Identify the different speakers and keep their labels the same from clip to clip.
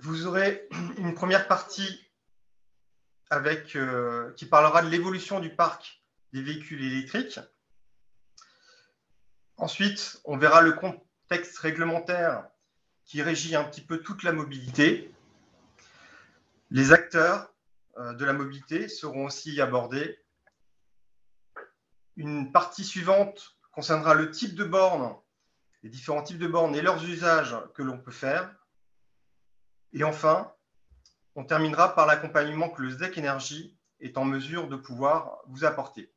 Speaker 1: Vous aurez une première partie qui parlera de l'évolution du parc des véhicules électriques. Ensuite, on verra le contexte réglementaire qui régit un petit peu toute la mobilité. Les acteurs de la mobilité seront aussi abordés. Une partie suivante concernera le type de borne, les différents types de bornes et leurs usages que l'on peut faire. Et enfin, on terminera par l'accompagnement que le SDEC Énergie est en mesure de pouvoir vous apporter.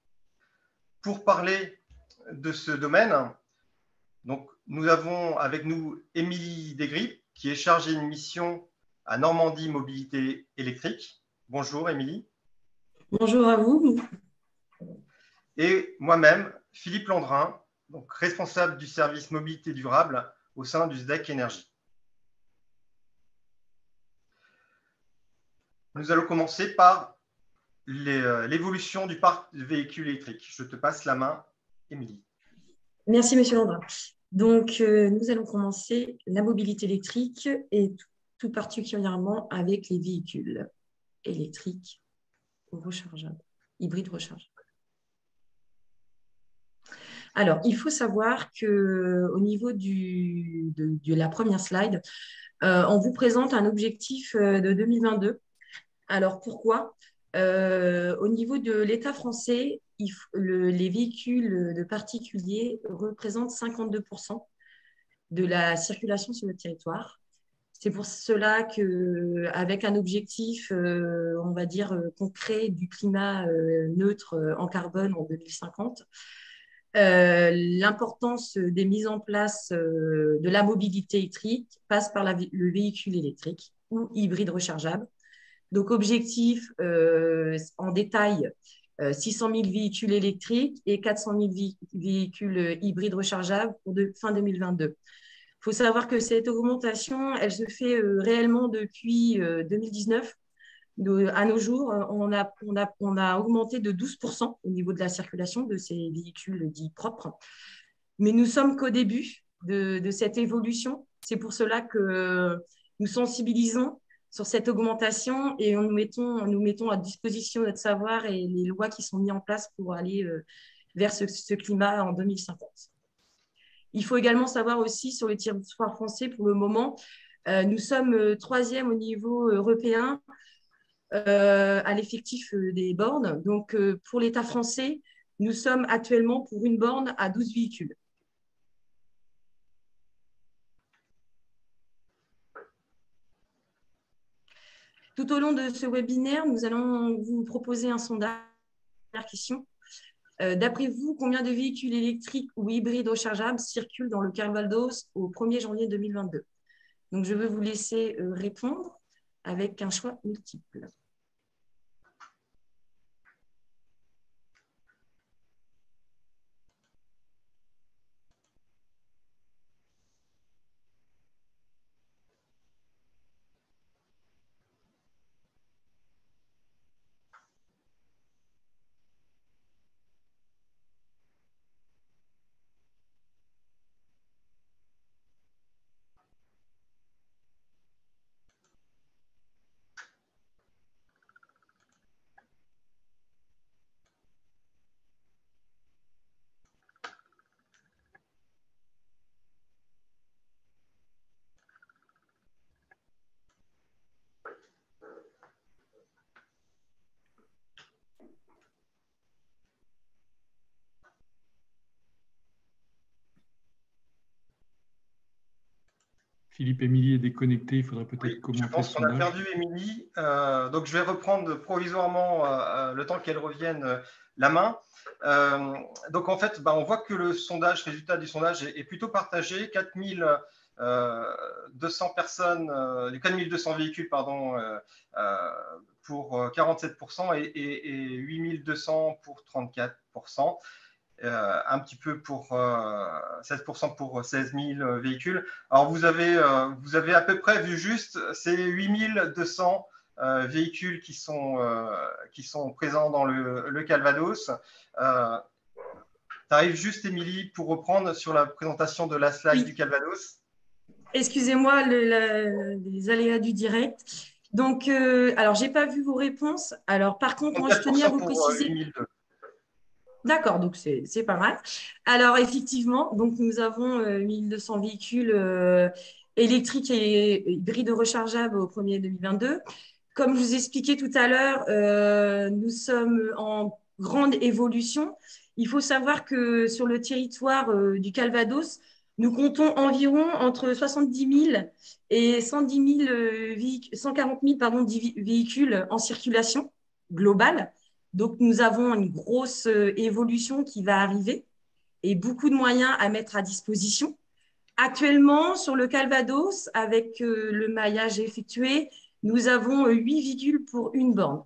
Speaker 1: Pour parler de ce domaine, donc, nous avons avec nous Émilie Desgris, qui est chargée de mission à Normandie Mobilité Électrique. Bonjour Émilie.
Speaker 2: Bonjour à vous.
Speaker 1: Et moi-même, Philippe Landrin, donc responsable du service mobilité durable au sein du SDEC Énergie. Nous allons commencer par l'évolution du parc de véhicules électriques. Je te passe la main, Émilie.
Speaker 2: Merci, Monsieur Landrin. Donc, nous allons commencer la mobilité électrique et tout particulièrement avec les véhicules électriques rechargeables, hybrides rechargeables. Alors, il faut savoir qu'au niveau de la première slide, on vous présente un objectif de 2022. Alors, pourquoi? Au niveau de l'État français, les véhicules de particuliers représentent 52% de la circulation sur le territoire. C'est pour cela qu'avec un objectif, on va dire, concret du climat neutre en carbone en 2050, l'importance des mises en place de la mobilité électrique passe par le véhicule électrique ou hybride rechargeable. Donc, objectif en détail, 600 000 véhicules électriques et 400 000 véhicules hybrides rechargeables pour fin 2022. Il faut savoir que cette augmentation, elle se fait réellement depuis 2019. À nos jours, on a augmenté de 12% au niveau de la circulation de ces véhicules dits propres. Mais nous sommes qu'au début de cette évolution. C'est pour cela que nous sensibilisons sur cette augmentation et nous mettons à disposition notre savoir et les lois qui sont mises en place pour aller vers ce climat en 2050. Il faut également savoir aussi sur le territoire français, pour le moment, nous sommes 3e au niveau européen à l'effectif des bornes. Donc, pour l'État français, nous sommes actuellement pour une borne à 12 véhicules. Tout au long de ce webinaire, nous allons vous proposer un sondage. Question. D'après vous, combien de véhicules électriques ou hybrides rechargeables circulent dans le Calvados au 1er janvier 2022? Donc, je veux vous laisser répondre avec un choix multiple.
Speaker 3: Philippe, Émilie est déconnecté, il faudrait peut-être commenter.
Speaker 1: Je pense qu'on a perdu Émilie, donc je vais reprendre provisoirement le temps qu'elle revienne la main. Donc en fait, on voit que le résultat du sondage est plutôt partagé. 4200 personnes, 4200 véhicules, pardon, pour 47% et 8200 pour 34%. Un petit peu pour 16% pour 16 000 véhicules. Alors, vous avez à peu près vu juste, c'est 8200 véhicules qui sont présents dans le Calvados. Tu arrives juste, Émilie, pour reprendre sur la présentation de la slide du Calvados.
Speaker 2: Excusez-moi les aléas du direct. Donc, alors, j'ai pas vu vos réponses. Alors, par contre, moi, je tenais à
Speaker 1: 34%
Speaker 2: vous
Speaker 1: pour
Speaker 2: préciser.
Speaker 1: 8002.
Speaker 2: D'accord, donc c'est pas mal. Alors, effectivement, donc nous avons 1200 véhicules électriques et hybrides rechargeables au 1er 2022. Comme je vous expliquais tout à l'heure, nous sommes en grande évolution. Il faut savoir que sur le territoire du Calvados, nous comptons environ entre 70 000 et 110 000 140 000 pardon, véhicules en circulation globale. Donc, nous avons une grosse évolution qui va arriver et beaucoup de moyens à mettre à disposition. Actuellement, sur le Calvados, avec le maillage effectué, nous avons 8 véhicules pour une borne.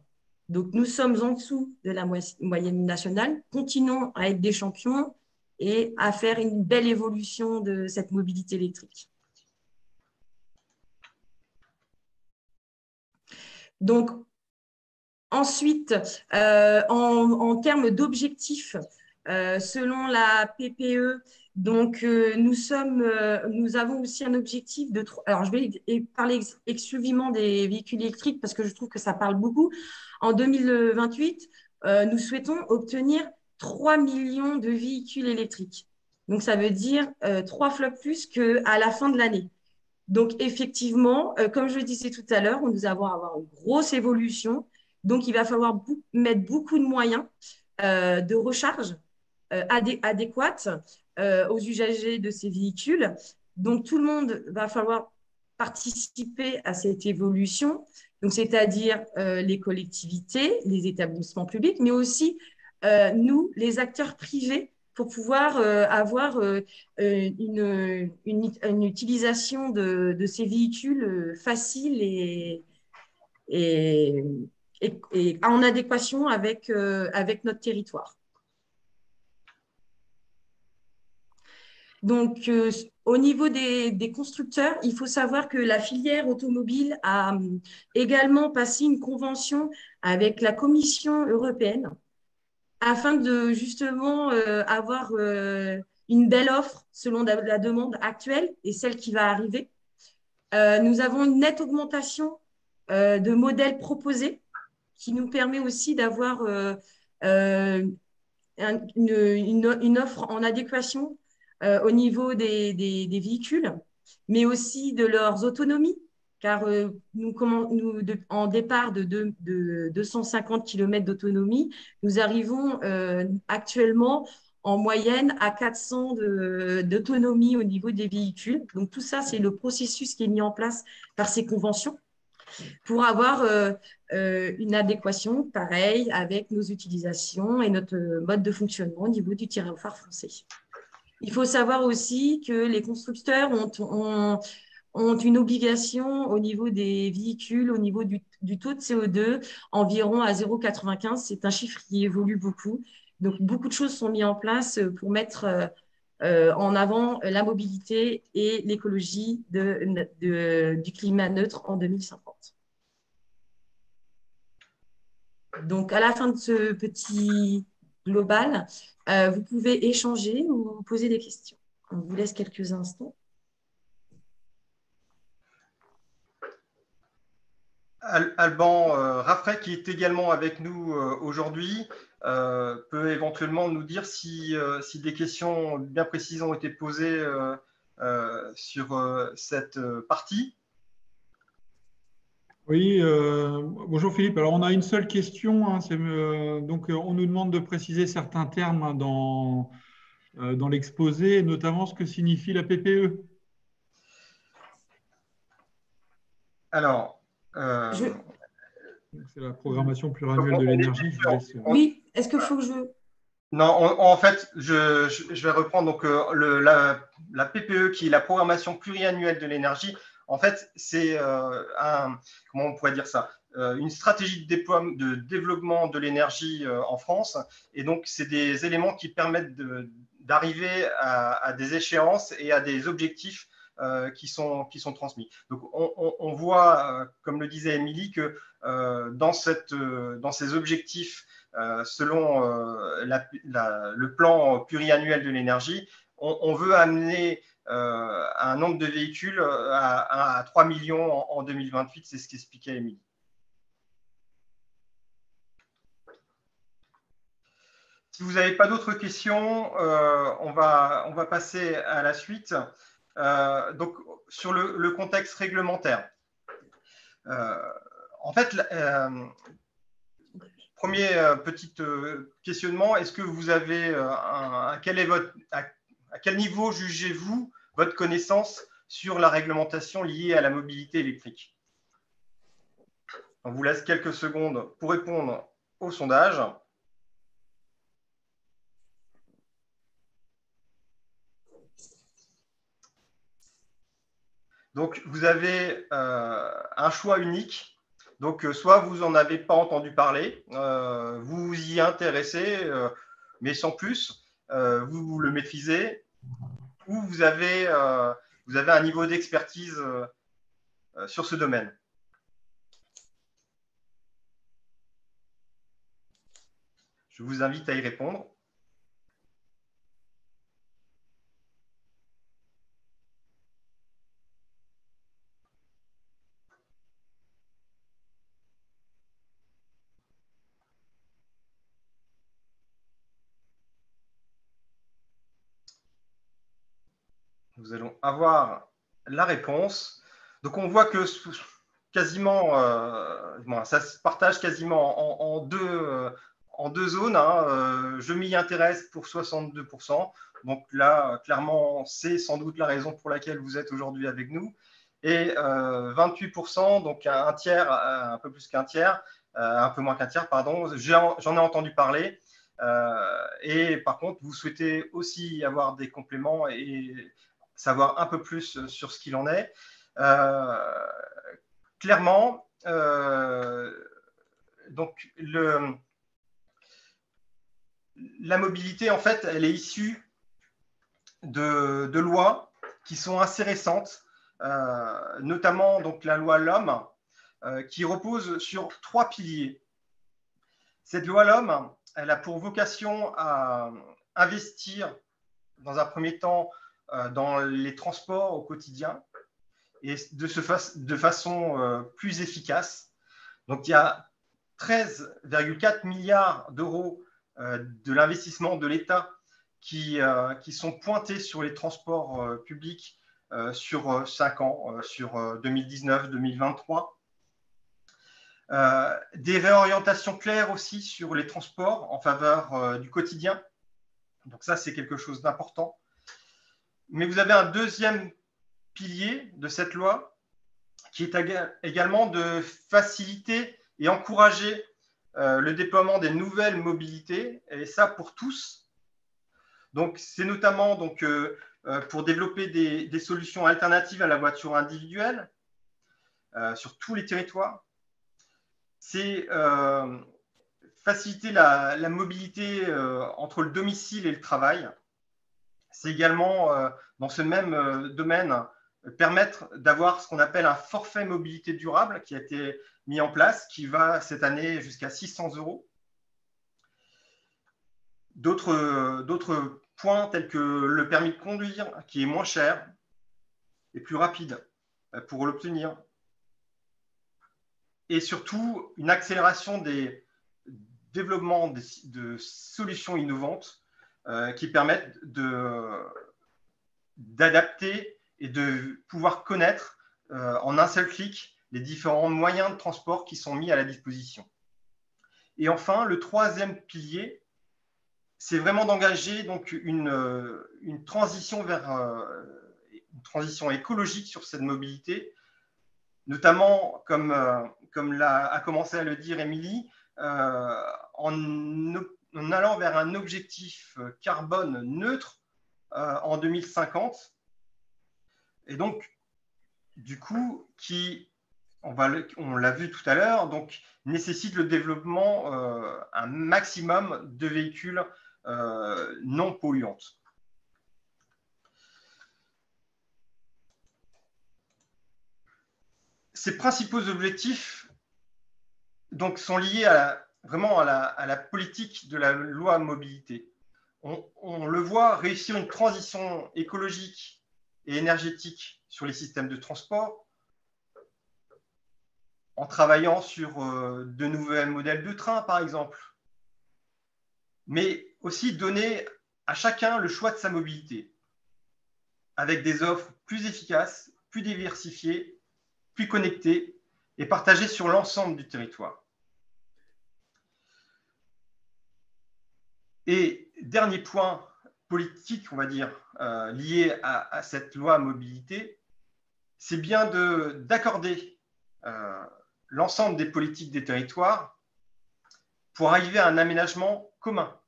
Speaker 2: Donc, nous sommes en dessous de la moyenne nationale. Continuons à être des champions et à faire une belle évolution de cette mobilité électrique. Donc, ensuite, en termes d'objectifs, selon la PPE, donc nous avons aussi un objectif de. Alors, je vais parler exclusivement des véhicules électriques parce que je trouve que ça parle beaucoup. En 2028, nous souhaitons obtenir 3 millions de véhicules électriques. Donc, ça veut dire 3 fois plus qu'à la fin de l'année. Donc, effectivement, comme je le disais tout à l'heure, nous allons avoir une grosse évolution. Donc, il va falloir mettre beaucoup de moyens de recharge adéquates aux usagers de ces véhicules. Donc, tout le monde va falloir participer à cette évolution, donc c'est-à-dire les collectivités, les établissements publics, mais aussi nous, les acteurs privés, pour pouvoir avoir une utilisation de ces véhicules facile et, et en adéquation avec notre territoire. Donc, au niveau des constructeurs, il faut savoir que la filière automobile a également passé une convention avec la Commission européenne afin de justement avoir une belle offre selon la demande actuelle et celle qui va arriver. Nous avons une nette augmentation de modèles proposés qui nous permet aussi d'avoir une offre en adéquation au niveau des véhicules, mais aussi de leurs autonomies, car en départ de 250 km d'autonomie, nous arrivons actuellement en moyenne à 400 d'autonomie au niveau des véhicules. Donc tout ça, c'est le processus qui est mis en place par ces conventions pour avoir une adéquation pareille avec nos utilisations et notre mode de fonctionnement au niveau du territoire français. Il faut savoir aussi que les constructeurs ont une obligation au niveau des véhicules, au niveau du taux de CO2, environ à 0,95. C'est un chiffre qui évolue beaucoup. Donc, beaucoup de choses sont mises en place pour mettre en avant la mobilité et l'écologie du climat neutre en 2050. Donc, à la fin de ce petit global, vous pouvez échanger ou poser des questions. On vous laisse quelques instants.
Speaker 1: Alban Raffray, qui est également avec nous aujourd'hui, peut éventuellement nous dire si des questions bien précises ont été posées sur cette partie.
Speaker 3: Oui, bonjour Philippe. Alors, on a une seule question. Hein, donc, on nous demande de préciser certains termes hein, dans l'exposé, notamment ce que signifie la PPE.
Speaker 1: Alors,
Speaker 3: c'est la programmation pluriannuelle de l'énergie.
Speaker 2: Oui, est-ce qu'il faut que je…
Speaker 1: Non, en fait, je vais reprendre donc, la PPE, qui est la programmation pluriannuelle de l'énergie. En fait, c'est comment on pourrait dire ça, une stratégie de développement de l'énergie en France. Et donc, c'est des éléments qui permettent d'arriver à des échéances et à des objectifs qui sont transmis. Donc, on voit, comme le disait Émilie, que dans ces objectifs, selon le plan pluriannuel de l'énergie, on veut amener un nombre de véhicules à 3 millions en 2028. C'est ce qu'expliquait Émilie. Si vous n'avez pas d'autres questions, on va passer à la suite. Donc, sur le contexte réglementaire. En fait, premier petit questionnement, est-ce que vous avez à quel niveau jugez-vous votre connaissance sur la réglementation liée à la mobilité électrique? On vous laisse quelques secondes pour répondre au sondage. Donc, vous avez un choix unique. Donc, soit vous n'en avez pas entendu parler, vous vous y intéressez, mais sans plus, vous le maîtrisez, ou vous avez un niveau d'expertise sur ce domaine. Je vous invite à y répondre. Nous allons avoir la réponse. Donc, on voit que quasiment, ça se partage quasiment en deux zones. Hein. Je m'y intéresse pour 62%. Donc là, clairement, c'est sans doute la raison pour laquelle vous êtes aujourd'hui avec nous. Et 28%, donc un tiers, un peu plus qu'un tiers, un peu moins qu'un tiers, pardon, j'en ai entendu parler. Et par contre, vous souhaitez aussi avoir des compléments et savoir un peu plus sur ce qu'il en est. Clairement, donc la mobilité, en fait, elle est issue de lois qui sont assez récentes, notamment donc, la loi LOM, qui repose sur 3 piliers. Cette loi LOM, elle a pour vocation à investir, dans un premier temps, dans les transports au quotidien et de façon plus efficace. Donc, il y a 13,4 milliards d'euros de l'investissement de l'État qui sont pointés sur les transports publics sur 5 ans, sur 2019-2023. Des réorientations claires aussi sur les transports en faveur du quotidien. Donc ça, c'est quelque chose d'important. Mais vous avez un deuxième pilier de cette loi qui est également de faciliter et encourager le déploiement des nouvelles mobilités, et ça pour tous. Donc, c'est notamment pour développer des solutions alternatives à la voiture individuelle sur tous les territoires. C'est faciliter la mobilité entre le domicile et le travail. C'est également, dans ce même domaine, permettre d'avoir ce qu'on appelle un forfait mobilité durable qui a été mis en place, qui va cette année jusqu'à 600 €. D'autres points tels que le permis de conduire, qui est moins cher et plus rapide pour l'obtenir. Et surtout, une accélération des développements de solutions innovantes qui permettent d'adapter et de pouvoir connaître en un seul clic les différents moyens de transport qui sont mis à la disposition. Et enfin, le troisième pilier, c'est vraiment d'engager donc une transition vers une transition écologique sur cette mobilité, notamment, comme a commencé à le dire Émilie, en allant vers un objectif carbone neutre en 2050. Et donc, du coup, on l'a vu tout à l'heure, donc nécessite le développement un maximum de véhicules non polluants. Ces principaux objectifs donc, sont liés vraiment à la politique de la loi mobilité. On le voit, réussir une transition écologique et énergétique sur les systèmes de transport, en travaillant sur de nouveaux modèles de train, par exemple, mais aussi donner à chacun le choix de sa mobilité, avec des offres plus efficaces, plus diversifiées, plus connectées et partagées sur l'ensemble du territoire. Et dernier point politique, on va dire, lié à cette loi mobilité, c'est bien d'accorder l'ensemble des politiques des territoires pour arriver à un aménagement commun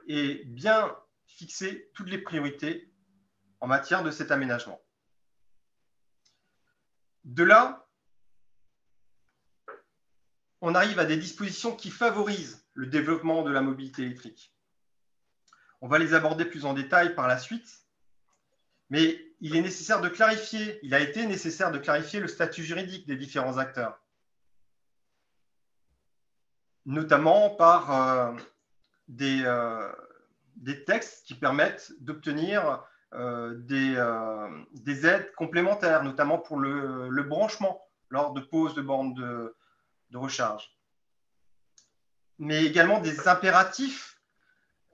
Speaker 1: et bien fixer toutes les priorités en matière de cet aménagement. De là, on arrive à des dispositions qui favorisent le développement de la mobilité électrique. On va les aborder plus en détail par la suite, mais il est nécessaire de clarifier, il a été nécessaire de clarifier le statut juridique des différents acteurs, notamment par des textes qui permettent d'obtenir des aides complémentaires, notamment pour le branchement lors de pause de bornes de recharge, mais également des impératifs,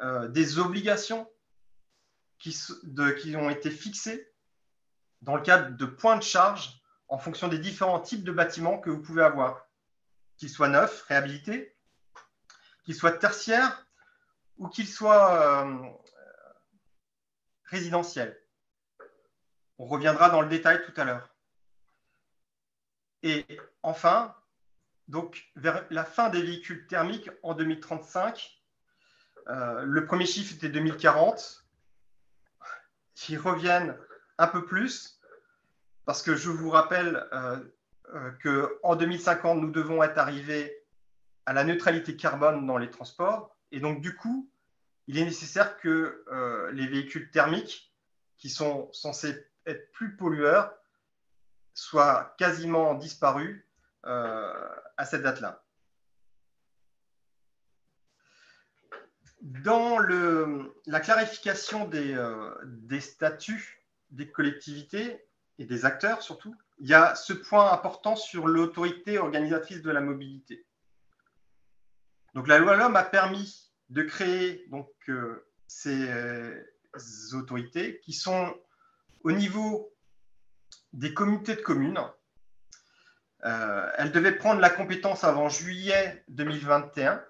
Speaker 1: des obligations qui ont été fixées dans le cadre de points de charge en fonction des différents types de bâtiments que vous pouvez avoir, qu'ils soient neufs, réhabilités, qu'ils soient tertiaires ou qu'ils soient résidentiels. On reviendra dans le détail tout à l'heure. Et enfin, donc, vers la fin des véhicules thermiques en 2035, le premier chiffre était 2040, qui reviennent un peu plus, parce que je vous rappelle qu'en 2050, nous devons être arrivés à la neutralité carbone dans les transports. Et donc, du coup, il est nécessaire que les véhicules thermiques, qui sont censés être plus pollueurs, soient quasiment disparus à cette date-là. Dans la clarification des statuts des collectivités et des acteurs surtout, il y a ce point important sur l'autorité organisatrice de la mobilité. Donc la loi LOM a permis de créer donc, ces autorités qui sont au niveau des communautés de communes. Elles devaient prendre la compétence avant juillet 2021.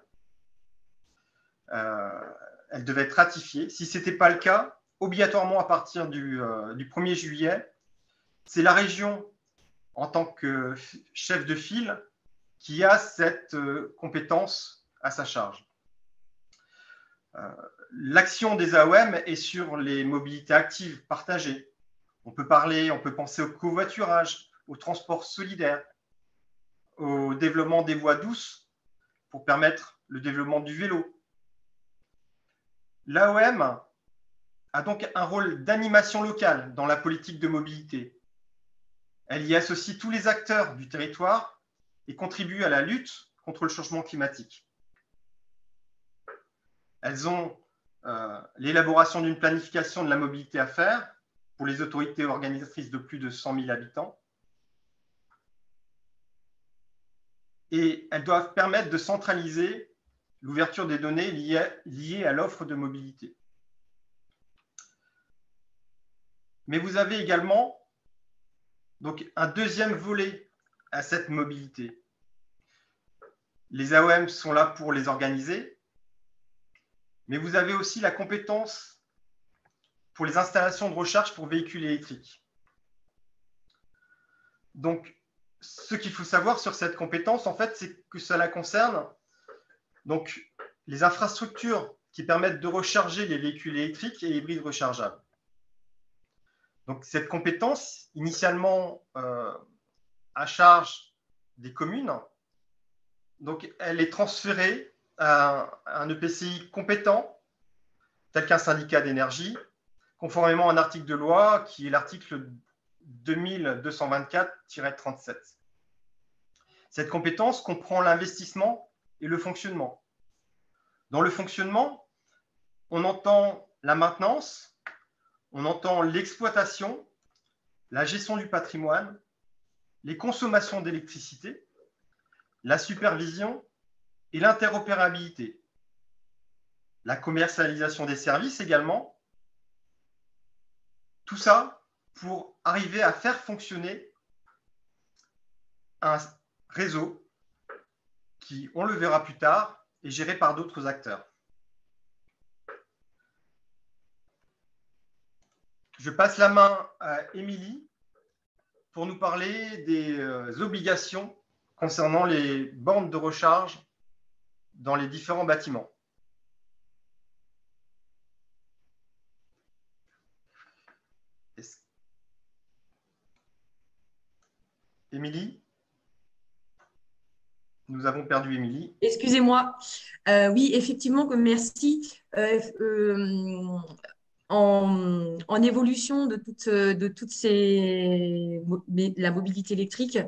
Speaker 1: Elle devait être ratifiée. Si ce n'était pas le cas, obligatoirement à partir du 1er juillet, c'est la région, en tant que chef de file, qui a cette compétence à sa charge. L'action des AOM est sur les mobilités actives partagées. On peut penser au covoiturage, au transport solidaire, au développement des voies douces pour permettre le développement du vélo. L'AOM a donc un rôle d'animation locale dans la politique de mobilité. Elle y associe tous les acteurs du territoire et contribue à la lutte contre le changement climatique. Elles ont l'élaboration d'une planification de la mobilité à faire pour les autorités organisatrices de plus de 100 000 habitants. Et elles doivent permettre de centraliser l'ouverture des données liées à l'offre de mobilité. Mais vous avez également donc, un deuxième volet à cette mobilité. Les AOM sont là pour les organiser, mais vous avez aussi la compétence pour les installations de recharge pour véhicules électriques. Donc, ce qu'il faut savoir sur cette compétence, en fait, c'est que cela concerne donc, les infrastructures qui permettent de recharger les véhicules électriques et hybrides rechargeables. Donc, cette compétence, initialement à charge des communes, donc, elle est transférée à un EPCI compétent, tel qu'un syndicat d'énergie, conformément à un article de loi qui est l'article 2224-37. Cette compétence comprend l'investissement et le fonctionnement. Dans le fonctionnement, on entend la maintenance, on entend l'exploitation, la gestion du patrimoine, les consommations d'électricité, la supervision et l'interopérabilité. La commercialisation des services également. Tout ça pour arriver à faire fonctionner un réseau qui, on le verra plus tard, est géré par d'autres acteurs. Je passe la main à Émilie pour nous parler des obligations concernant les bornes de recharge dans les différents bâtiments. Émilie? Nous avons perdu Émilie.
Speaker 2: Excusez-moi. Oui, effectivement, merci. En évolution de toutes la mobilité électrique,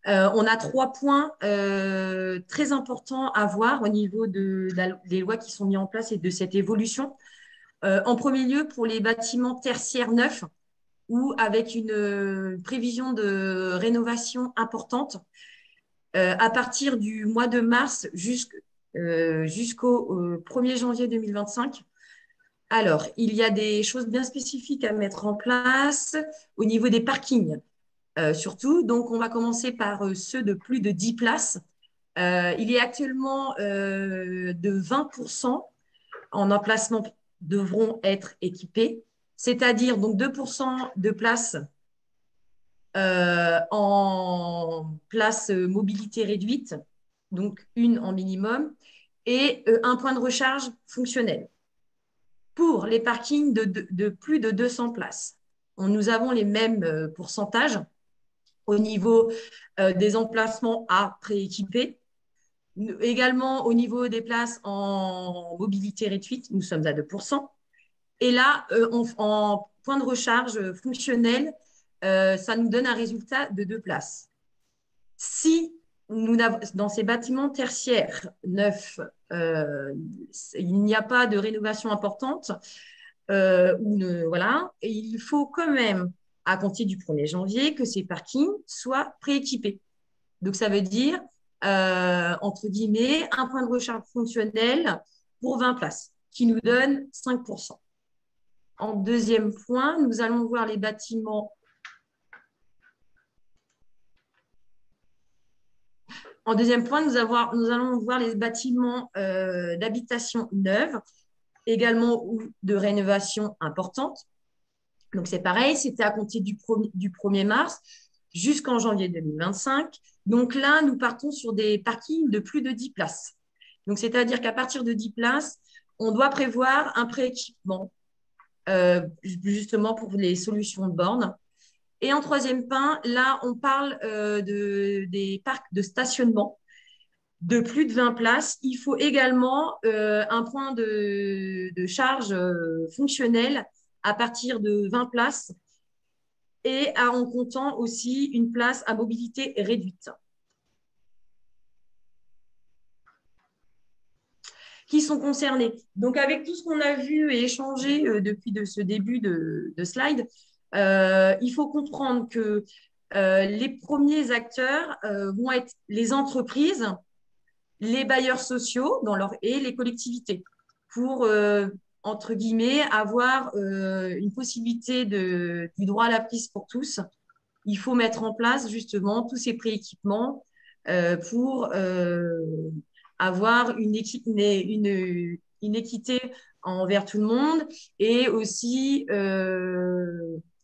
Speaker 2: on a 3 points très importants à voir au niveau des lois qui sont mises en place et de cette évolution. En premier lieu, pour les bâtiments tertiaires neufs ou avec une prévision de rénovation importante, à partir du mois de mars jusqu'au 1er janvier 2025. Alors, il y a des choses bien spécifiques à mettre en place au niveau des parkings, surtout. Donc, on va commencer par ceux de plus de 10 places. Il est actuellement de 20% en emplacement devront être équipés, c'est-à-dire donc 2% de places en place mobilité réduite, donc une en minimum, et un point de recharge fonctionnel. Pour les parkings de plus de 200 places, nous avons les mêmes pourcentages au niveau des emplacements à prééquipés. Également, au niveau des places en mobilité réduite, nous sommes à 2%. Et là, en point de recharge fonctionnel, ça nous donne un résultat de 2 places. Si dans ces bâtiments tertiaires neufs, il n'y a pas de rénovation importante, voilà, et il faut quand même, à compter du 1er janvier, que ces parkings soient prééquipés. Donc, ça veut dire, entre guillemets, un point de recharge fonctionnel pour 20 places, qui nous donne 5%. En deuxième point, nous allons voir les bâtiments. En deuxième point, nous allons voir les bâtiments d'habitation neuve, également ou de rénovation importante. Donc, c'est pareil, c'était à compter du 1er mars jusqu'en janvier 2025. Donc là, nous partons sur des parkings de plus de 10 places. Donc, c'est-à-dire qu'à partir de 10 places, on doit prévoir un prééquipement, justement pour les solutions de bornes. Et en troisième point, là, on parle des parcs de stationnement de plus de 20 places. Il faut également un point de charge fonctionnel à partir de 20 places et en comptant aussi une place à mobilité réduite. Qui sont concernés. Donc, avec tout ce qu'on a vu et échangé depuis ce début de slide, il faut comprendre que les premiers acteurs vont être les entreprises, les bailleurs sociaux et les collectivités pour, entre guillemets, avoir une possibilité du droit à la prise pour tous. Il faut mettre en place justement tous ces prééquipements pour avoir une équité envers tout le monde et aussi,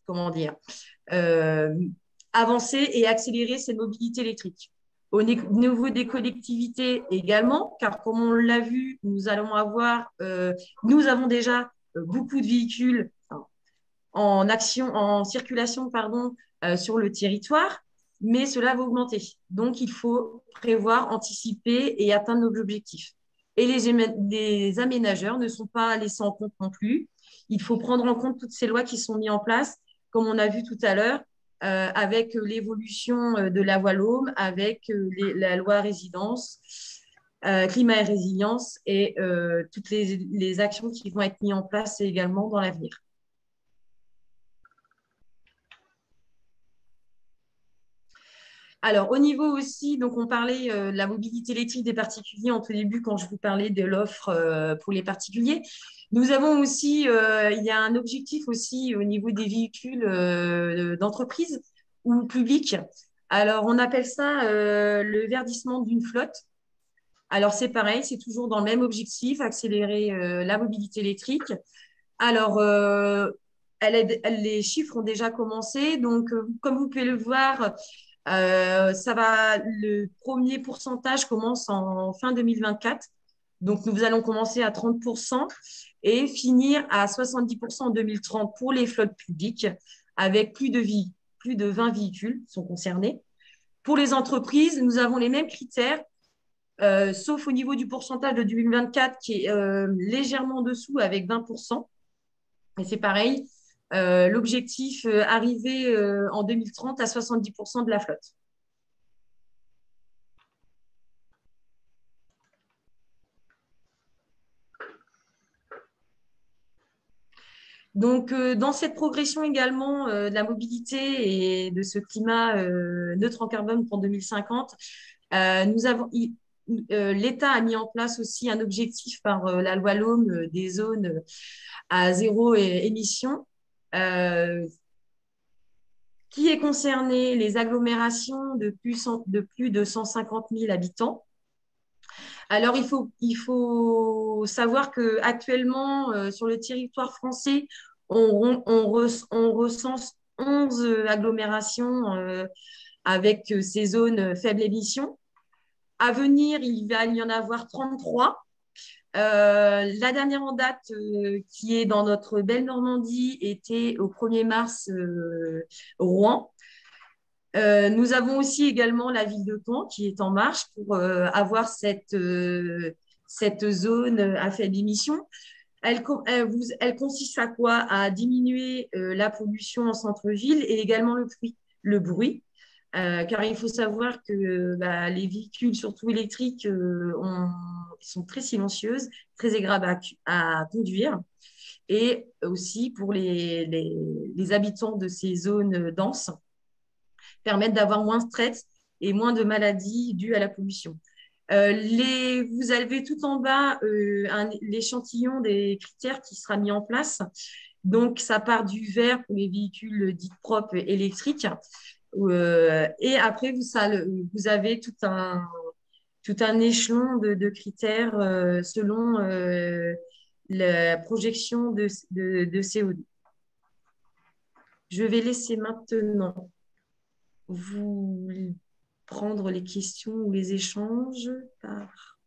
Speaker 2: comment dire, avancer et accélérer cette mobilité électrique. Au niveau des collectivités également, car comme on l'a vu, nous avons déjà beaucoup de véhicules en circulation sur le territoire, mais cela va augmenter. Donc, il faut prévoir, anticiper et atteindre nos objectifs. Et les aménageurs ne sont pas laissés en compte non plus. Il faut prendre en compte toutes ces lois qui sont mises en place, comme on a vu tout à l'heure, avec l'évolution de la Walom, avec la loi résidence, climat et résilience et toutes les actions qui vont être mises en place également dans l'avenir. Alors, au niveau aussi, donc on parlait de la mobilité électrique des particuliers en tout début quand je vous parlais de l'offre pour les particuliers. Nous avons aussi, il y a un objectif aussi au niveau des véhicules d'entreprise ou publics. Alors, on appelle ça le verdissement d'une flotte. Alors, c'est pareil, c'est toujours dans le même objectif, accélérer la mobilité électrique. Alors, les chiffres ont déjà commencé. Donc, comme vous pouvez le voir, le premier pourcentage commence en fin 2024. Donc, nous allons commencer à 30% et finir à 70% en 2030 pour les flottes publiques, avec plus de 20 véhicules sont concernés. Pour les entreprises, nous avons les mêmes critères, sauf au niveau du pourcentage de 2024 qui est légèrement en dessous avec 20%. Et c'est pareil, l'objectif, arriver en 2030 à 70% de la flotte. Donc, dans cette progression également de la mobilité et de ce climat neutre en carbone pour 2050, l'État a mis en place aussi un objectif par la loi LOM des zones à zéro émission, qui est concerné les agglomérations de plus de 150 000 habitants. Alors, il faut savoir qu'actuellement, sur le territoire français, on recense 11 agglomérations avec ces zones faible émission. À venir, il va y en avoir 33. La dernière en date, qui est dans notre belle Normandie, était au 1er mars Rouen. Nous avons aussi également la ville de Caen qui est en marche pour avoir cette zone à faible émission. Elle consiste à quoi? À diminuer la pollution en centre-ville et également le bruit. Car il faut savoir que les véhicules, surtout électriques, sont très silencieuses, très agréables à conduire. Et aussi pour les habitants de ces zones denses, permettent d'avoir moins de stress et moins de maladies dues à la pollution. Vous avez tout en bas l'échantillon des critères qui sera mis en place. Donc, ça part du vert pour les véhicules dits propres électriques. Et après, vous avez tout un échelon de critères selon la projection de CO2. Je vais laisser maintenant vous prendre les questions ou les échanges par...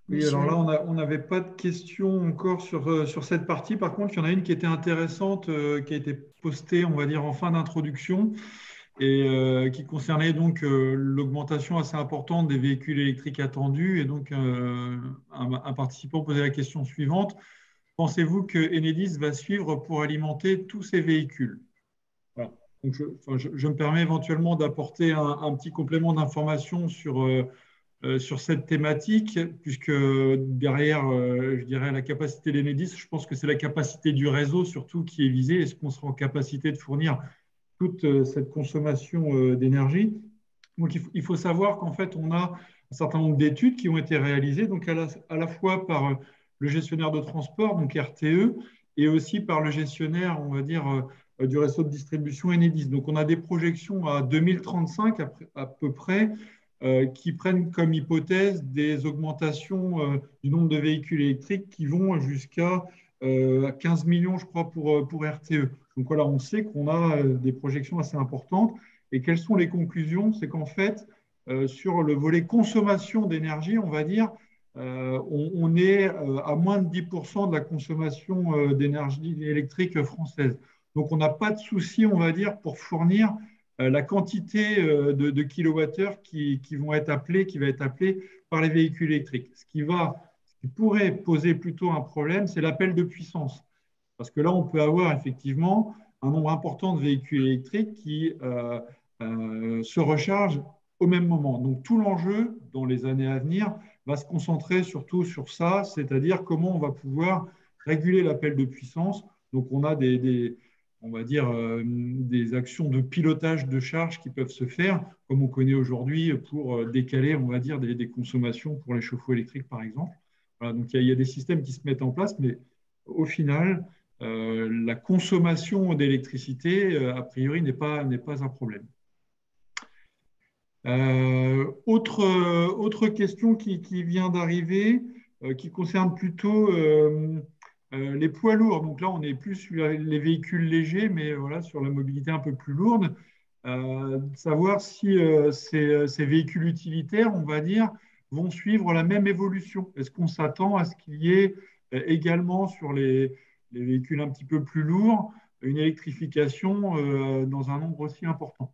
Speaker 3: Oui, alors là, on n'avait pas de questions encore sur cette partie. Par contre, il y en a une qui était intéressante, qui a été postée, on va dire, en fin d'introduction, et qui concernait donc l'augmentation assez importante des véhicules électriques attendus. Et donc, un participant posait la question suivante. Pensez-vous que Enedis va suivre pour alimenter tous ces véhicules? Voilà. Donc je me permets éventuellement d'apporter un petit complément d'information sur cette thématique, puisque derrière, je dirais, la capacité d'Enedis, je pense que c'est la capacité du réseau surtout qui est visée. Est-ce qu'on sera en capacité de fournir toute cette consommation d'énergie? Donc, il faut savoir qu'en fait, on a un certain nombre d'études qui ont été réalisées, donc à la fois par le gestionnaire de transport, donc RTE, et aussi par le gestionnaire, on va dire, du réseau de distribution Enedis. Donc, on a des projections à 2035 à peu près, qui prennent comme hypothèse des augmentations du nombre de véhicules électriques qui vont jusqu'à 15 millions, je crois, pour RTE. Donc voilà, on sait qu'on a des projections assez importantes. Et quelles sont les conclusions? C'est qu'en fait, sur le volet consommation d'énergie, on va dire, on est à moins de 10% de la consommation d'énergie électrique française. Donc on n'a pas de souci, on va dire, pour fournir la quantité de kilowattheures qui va être appelée par les véhicules électriques. Ce qui pourrait poser plutôt un problème, c'est l'appel de puissance. Parce que là, on peut avoir effectivement un nombre important de véhicules électriques qui se rechargent au même moment. Donc tout l'enjeu dans les années à venir va se concentrer surtout sur ça, c'est-à-dire comment on va pouvoir réguler l'appel de puissance. Donc on a des on va dire, des actions de pilotage de charge qui peuvent se faire, comme on connaît aujourd'hui pour décaler, on va dire, des consommations pour les chauffe-eau électriques, par exemple. Voilà, donc il y a des systèmes qui se mettent en place, mais au final, la consommation d'électricité, a priori, n'est pas un problème. Autre question qui vient d'arriver, qui concerne plutôt les poids lourds. Donc là, on est plus sur les véhicules légers, mais voilà, sur la mobilité un peu plus lourde. Savoir si ces véhicules utilitaires, on va dire, vont suivre la même évolution. Est-ce qu'on s'attend à ce qu'il y ait également sur les véhicules un petit peu plus lourds une électrification dans un nombre aussi important?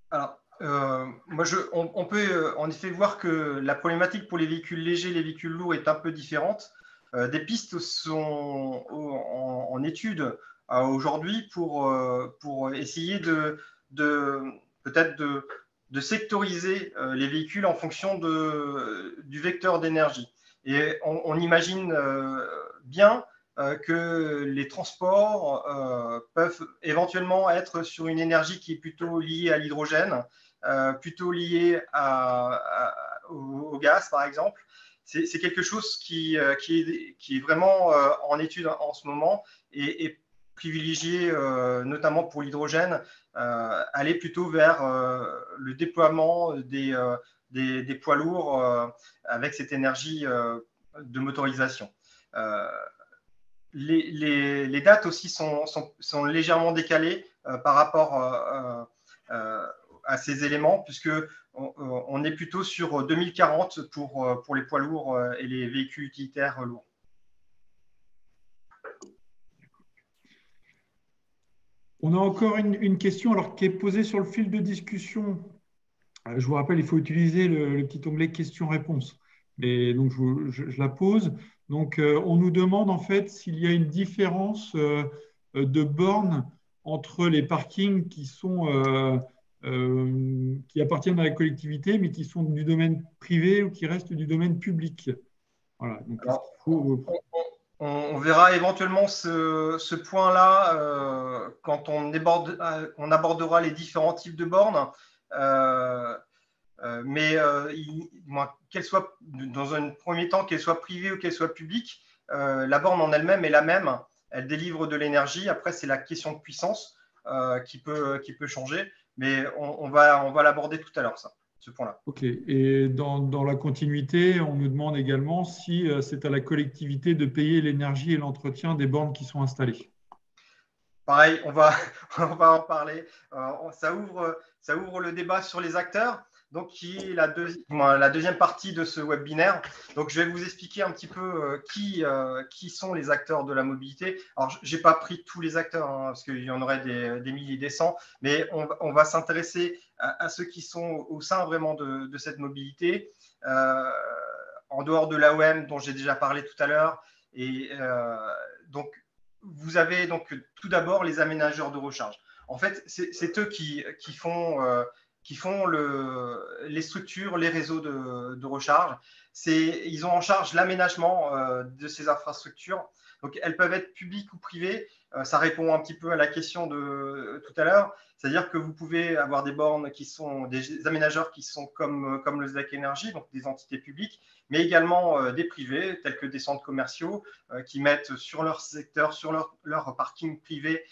Speaker 1: Alors, on peut en effet voir que la problématique pour les véhicules légers et les véhicules lourds est un peu différente. Des pistes sont en étude aujourd'hui pour essayer peut-être de sectoriser les véhicules en fonction du vecteur d'énergie. Et on imagine bien que les transports peuvent éventuellement être sur une énergie qui est plutôt liée à l'hydrogène, plutôt liée au gaz, par exemple. C'est quelque chose qui est vraiment en étude en ce moment et privilégié notamment pour l'hydrogène, aller plutôt vers le déploiement des poids lourds avec cette énergie de motorisation. Les dates aussi sont légèrement décalées par rapport à ces éléments, puisque on est plutôt sur 2040 pour les poids lourds et les véhicules utilitaires lourds.
Speaker 3: On a encore une question alors, qui est posée sur le fil de discussion. Je vous rappelle, il faut utiliser le petit onglet questions-réponses. Mais donc, je la pose. Donc, on nous demande en fait s'il y a une différence de bornes entre les parkings qui appartiennent à la collectivité, mais qui sont du domaine privé ou qui restent du domaine public. Voilà. Donc,
Speaker 1: alors, on verra éventuellement ce point-là quand on abordera les différents types de bornes. Mais qu'elle soit, dans un premier temps, qu'elle soit privée ou qu'elle soit publique, la borne en elle-même est la même. Elle délivre de l'énergie. Après, c'est la question de puissance qui peut changer. Mais on va l'aborder tout à l'heure, ce point-là.
Speaker 3: OK. Et dans la continuité, on nous demande également si c'est à la collectivité de payer l'énergie et l'entretien des bornes qui sont installées.
Speaker 1: Pareil, on va en parler. Ça ouvre le débat sur les acteurs, donc qui est la deuxième partie de ce webinaire. Donc, je vais vous expliquer un petit peu qui sont les acteurs de la mobilité. Alors, je n'ai pas pris tous les acteurs, parce qu'il y en aurait des milliers, des cents, mais on va s'intéresser à ceux qui sont au sein vraiment de cette mobilité, en dehors de l'AOM dont j'ai déjà parlé tout à l'heure. Et donc, vous avez donc tout d'abord les aménageurs de recharge. En fait, c'est eux qui font les structures, les réseaux de recharge. Ils ont en charge l'aménagement de ces infrastructures. Donc, elles peuvent être publiques ou privées. Ça répond un petit peu à la question de tout à l'heure. C'est-à-dire que vous pouvez avoir des bornes qui sont des aménageurs qui sont comme le SDEC Énergie, donc des entités publiques, mais également des privés, tels que des centres commerciaux qui mettent sur leur secteur, sur leur parking privé,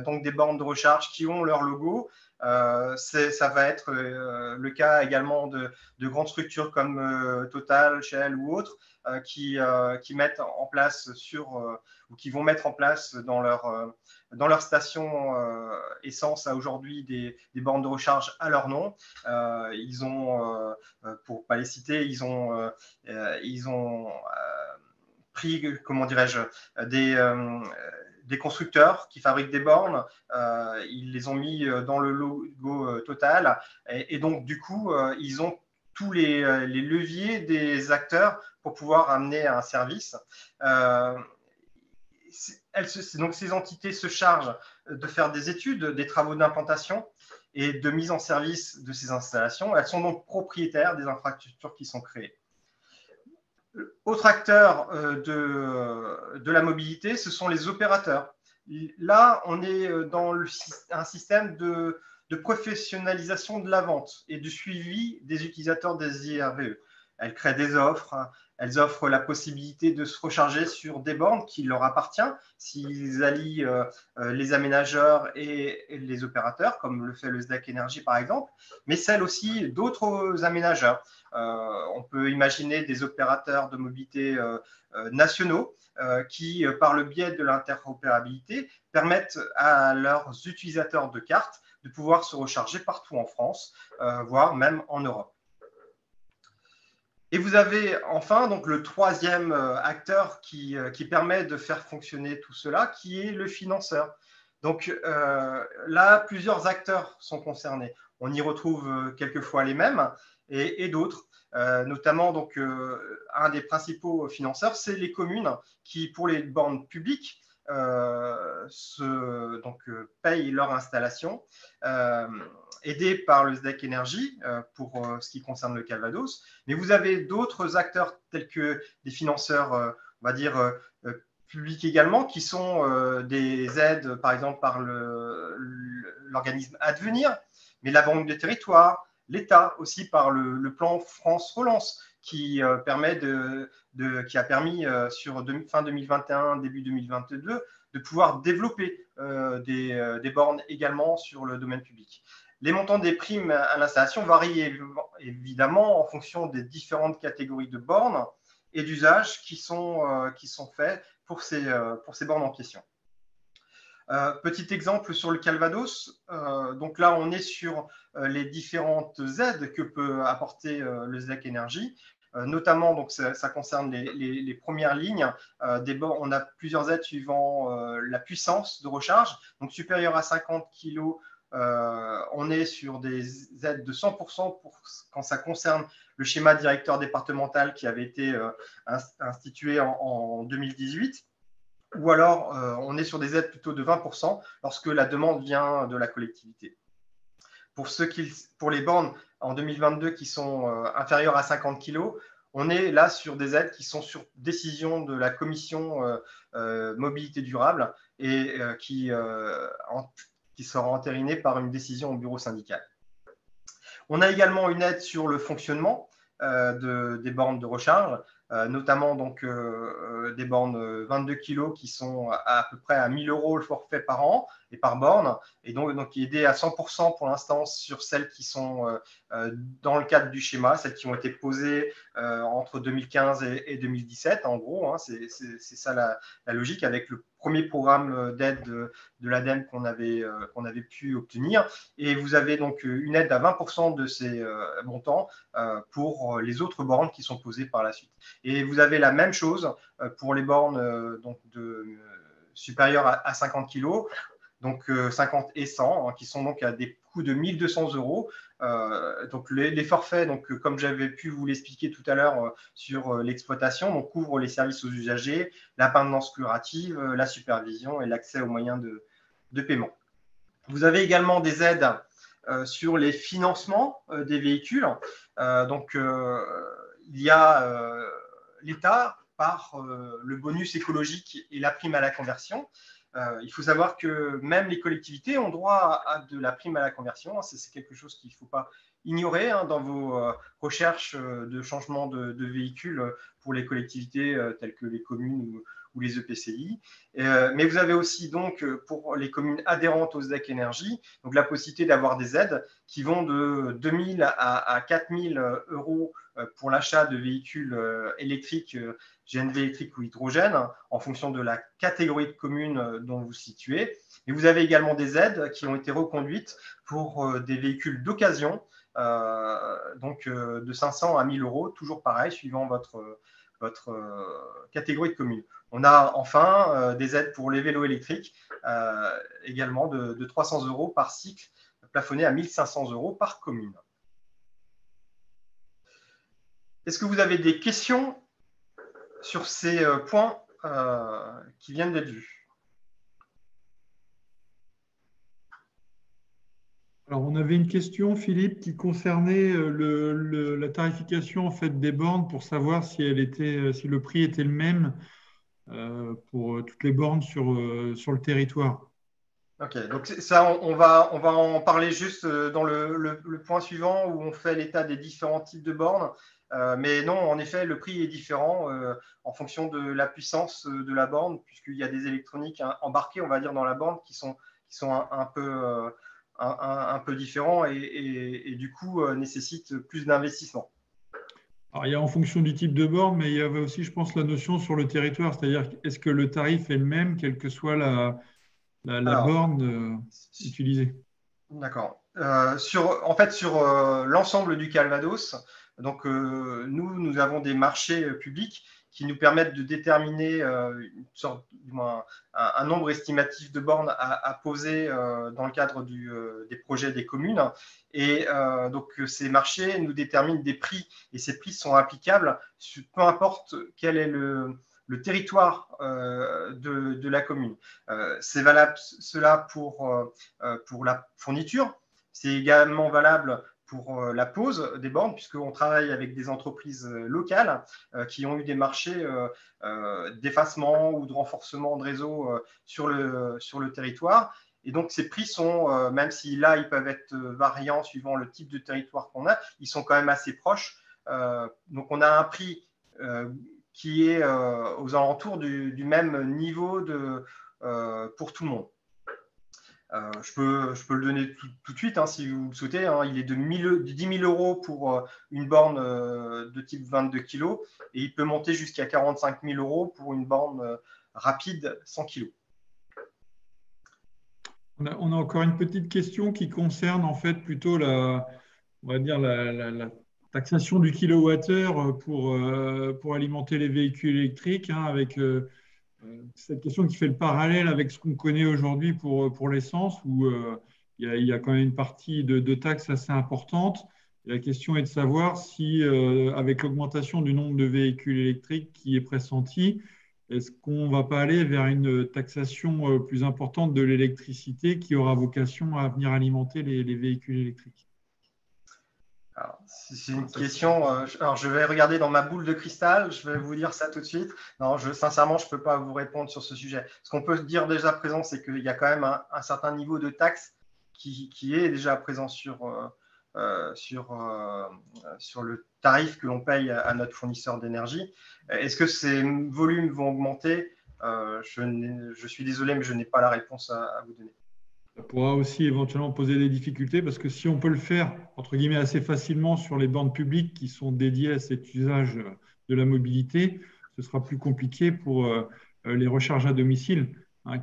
Speaker 1: donc des bornes de recharge qui ont leur logo. Ça va être le cas également de grandes structures comme Total, Shell ou autres qui mettent en place ou qui vont mettre en place dans leur station essence à aujourd'hui des bornes de recharge à leur nom. Ils ont, pour ne pas les citer, ils ont pris, comment dirais-je, des constructeurs qui fabriquent des bornes, ils les ont mis dans le logo Total et donc du coup ils ont tous les leviers des acteurs pour pouvoir amener un service. Donc ces entités se chargent de faire des études, des travaux d'implantation et de mise en service de ces installations. Elles sont donc propriétaires des infrastructures qui sont créées. Autre acteur de la mobilité, ce sont les opérateurs. Là, on est dans un système de professionnalisation de la vente et du suivi des utilisateurs des IRVE. Elles créent des offres, elles offrent la possibilité de se recharger sur des bornes qui leur appartiennent s'ils allient les aménageurs et les opérateurs, comme le fait le SDEC Énergie par exemple, mais celles aussi d'autres aménageurs. On peut imaginer des opérateurs de mobilité nationaux qui, par le biais de l'interopérabilité, permettent à leurs utilisateurs de cartes de pouvoir se recharger partout en France, voire même en Europe. Et vous avez enfin donc le troisième acteur qui permet de faire fonctionner tout cela, qui est le financeur. Donc là, plusieurs acteurs sont concernés. On y retrouve quelquefois les mêmes et d'autres. Notamment, donc, un des principaux financeurs, c'est les communes qui, pour les bornes publiques, payent leur installation, aidés par le SDEC Énergie pour ce qui concerne le Calvados. Mais vous avez d'autres acteurs tels que des financeurs, on va dire, publics également, qui sont des aides, par exemple, par l'organisme Advenir, mais la Banque de territoire, l'État aussi par le plan France Relance, qui a permis sur fin 2021, début 2022, de pouvoir développer des bornes également sur le domaine public. Les montants des primes à l'installation varient évidemment en fonction des différentes catégories de bornes et d'usages qui sont faits pour ces bornes en question. Petit exemple sur le Calvados. Donc là, on est sur les différentes aides que peut apporter le SDEC Énergie. Notamment, donc, ça concerne les premières lignes. On a plusieurs aides suivant la puissance de recharge. Donc, supérieure à 50 kg, on est sur des aides de 100% quand ça concerne le schéma directeur départemental qui avait été institué en 2018. Ou alors, on est sur des aides plutôt de 20% lorsque la demande vient de la collectivité. Pour les bornes en 2022 qui sont inférieures à 50 kg, on est là sur des aides qui sont sur décision de la commission mobilité durable et qui sera entérinée par une décision au bureau syndical. On a également une aide sur le fonctionnement des bornes de recharge, notamment donc, des bornes 22 kg qui sont à peu près à 1 000 € le forfait par an et par borne, et donc qui est aidé à 100% pour l'instant sur celles qui sont dans le cadre du schéma, celles qui ont été posées entre 2015 et 2017, en gros, hein, c'est ça la logique, avec le premier programme d'aide de l'ADEME qu'on avait pu obtenir. Et vous avez donc une aide à 20% de ces montants pour les autres bornes qui sont posées par la suite. Et vous avez la même chose pour les bornes supérieures à 50 kg, donc 50 et 100, qui sont donc à des coûts de 1 200 €. Donc les forfaits, donc, comme j'avais pu vous l'expliquer tout à l'heure sur l'exploitation, donc couvrent les services aux usagers, la maintenance curative, la supervision et l'accès aux moyens de paiement. Vous avez également des aides sur les financements des véhicules. Il y a l'État par le bonus écologique et la prime à la conversion. Il faut savoir que même les collectivités ont droit à de la prime à la conversion. C'est quelque chose qu'il ne faut pas ignorer dans vos recherches de changement de véhicules pour les collectivités telles que les communes ou les EPCI. Mais vous avez aussi donc pour les communes adhérentes au SDEC Énergie donc la possibilité d'avoir des aides qui vont de 2 000 à 4 000 € pour l'achat de véhicules électriques, GNV électrique ou hydrogène, en fonction de la catégorie de communes dont vous vous situez. Et vous avez également des aides qui ont été reconduites pour des véhicules d'occasion, donc de 500 à 1 000 €, toujours pareil, suivant votre catégorie de communes. On a enfin des aides pour les vélos électriques, également de 300 € par cycle, plafonné à 1 500 € par commune. Est-ce que vous avez des questions sur ces points qui viennent d'être vus?
Speaker 3: Alors, on avait une question, Philippe, qui concernait la tarification en fait, des bornes pour savoir si le prix était le même pour toutes les bornes sur le territoire.
Speaker 1: Ok, donc ça, on va en parler juste dans le point suivant où on fait l'état des différents types de bornes. Mais non, en effet, le prix est différent en fonction de la puissance de la borne, puisqu'il y a des électroniques embarquées, on va dire, dans la borne qui sont un peu différents et du coup nécessitent plus d'investissement.
Speaker 3: Alors, il y a en fonction du type de borne, mais il y avait aussi, je pense, la notion sur le territoire, c'est-à-dire est-ce que le tarif est le même, quelle que soit la
Speaker 1: Alors,
Speaker 3: borne utilisée.
Speaker 1: d'accord. En fait, sur l'ensemble du Calvados, donc nous avons des marchés publics qui nous permettent de déterminer une sorte, du moins, un nombre estimatif de bornes à poser dans le cadre des projets des communes. Et donc, ces marchés nous déterminent des prix, et ces prix sont applicables peu importe quel est le territoire de la commune. C'est valable cela pour la fourniture. C'est également valable pour la pose des bornes, puisqu'on travaille avec des entreprises locales qui ont eu des marchés d'effacement ou de renforcement de réseau sur le territoire. Et donc, ces prix sont, même si là, ils peuvent être variants suivant le type de territoire qu'on a, ils sont quand même assez proches. Donc, on a un prix qui est aux alentours du même niveau pour tout le monde. Je peux le donner tout de suite si vous le souhaitez. Il est de 10 000 euros pour une borne de type 22 kg et il peut monter jusqu'à 45 000 euros pour une borne rapide 100 kg.
Speaker 3: On a encore une petite question qui concerne en fait plutôt on va dire la taxation du kilowattheure pour alimenter les véhicules électriques, avec cette question qui fait le parallèle avec ce qu'on connaît aujourd'hui pour l'essence, où il y a quand même une partie de taxes assez importante. Et la question est de savoir si, avec l'augmentation du nombre de véhicules électriques qui est pressentie, est-ce qu'on ne va pas aller vers une taxation plus importante de l'électricité qui aura vocation à venir alimenter les véhicules électriques?
Speaker 1: C'est une question. Alors, je vais regarder dans ma boule de cristal. Je vais vous dire ça tout de suite. Non, sincèrement, je ne peux pas vous répondre sur ce sujet. Ce qu'on peut dire déjà présent, c'est qu'il y a quand même un certain niveau de taxe qui est déjà présent sur le tarif que l'on paye à notre fournisseur d'énergie. Est-ce que ces volumes vont augmenter? Je suis désolé, mais je n'ai pas la réponse à vous donner.
Speaker 3: Ça pourra aussi éventuellement poser des difficultés parce que si on peut le faire, entre guillemets, assez facilement sur les bornes publiques qui sont dédiées à cet usage de la mobilité, ce sera plus compliqué pour les recharges à domicile,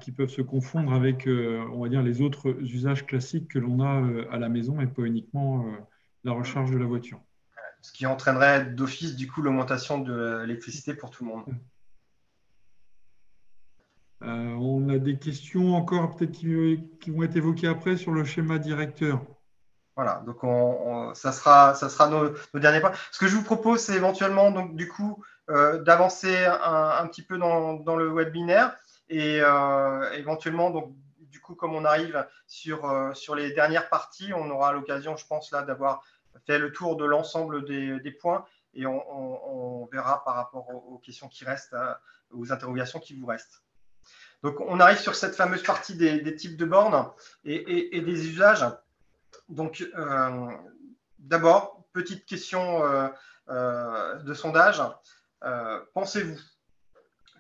Speaker 3: qui peuvent se confondre avec, on va dire, les autres usages classiques que l'on a à la maison et pas uniquement la recharge de la voiture.
Speaker 1: Ce qui entraînerait d'office, du coup, l'augmentation de l'électricité pour tout le monde.
Speaker 3: On a des questions encore peut-être qui vont être évoquées après sur le schéma directeur.
Speaker 1: Voilà, donc ça sera nos derniers points. Ce que je vous propose, c'est éventuellement, donc, du coup, d'avancer un petit peu dans le webinaire et éventuellement, donc, du coup, comme on arrive sur les dernières parties, on aura l'occasion, je pense, là, d'avoir fait le tour de l'ensemble des points et on verra par rapport aux questions qui restent, aux interrogations qui vous restent. Donc, on arrive sur cette fameuse partie des types de bornes et des usages. Donc, d'abord, petite question de sondage. Pensez-vous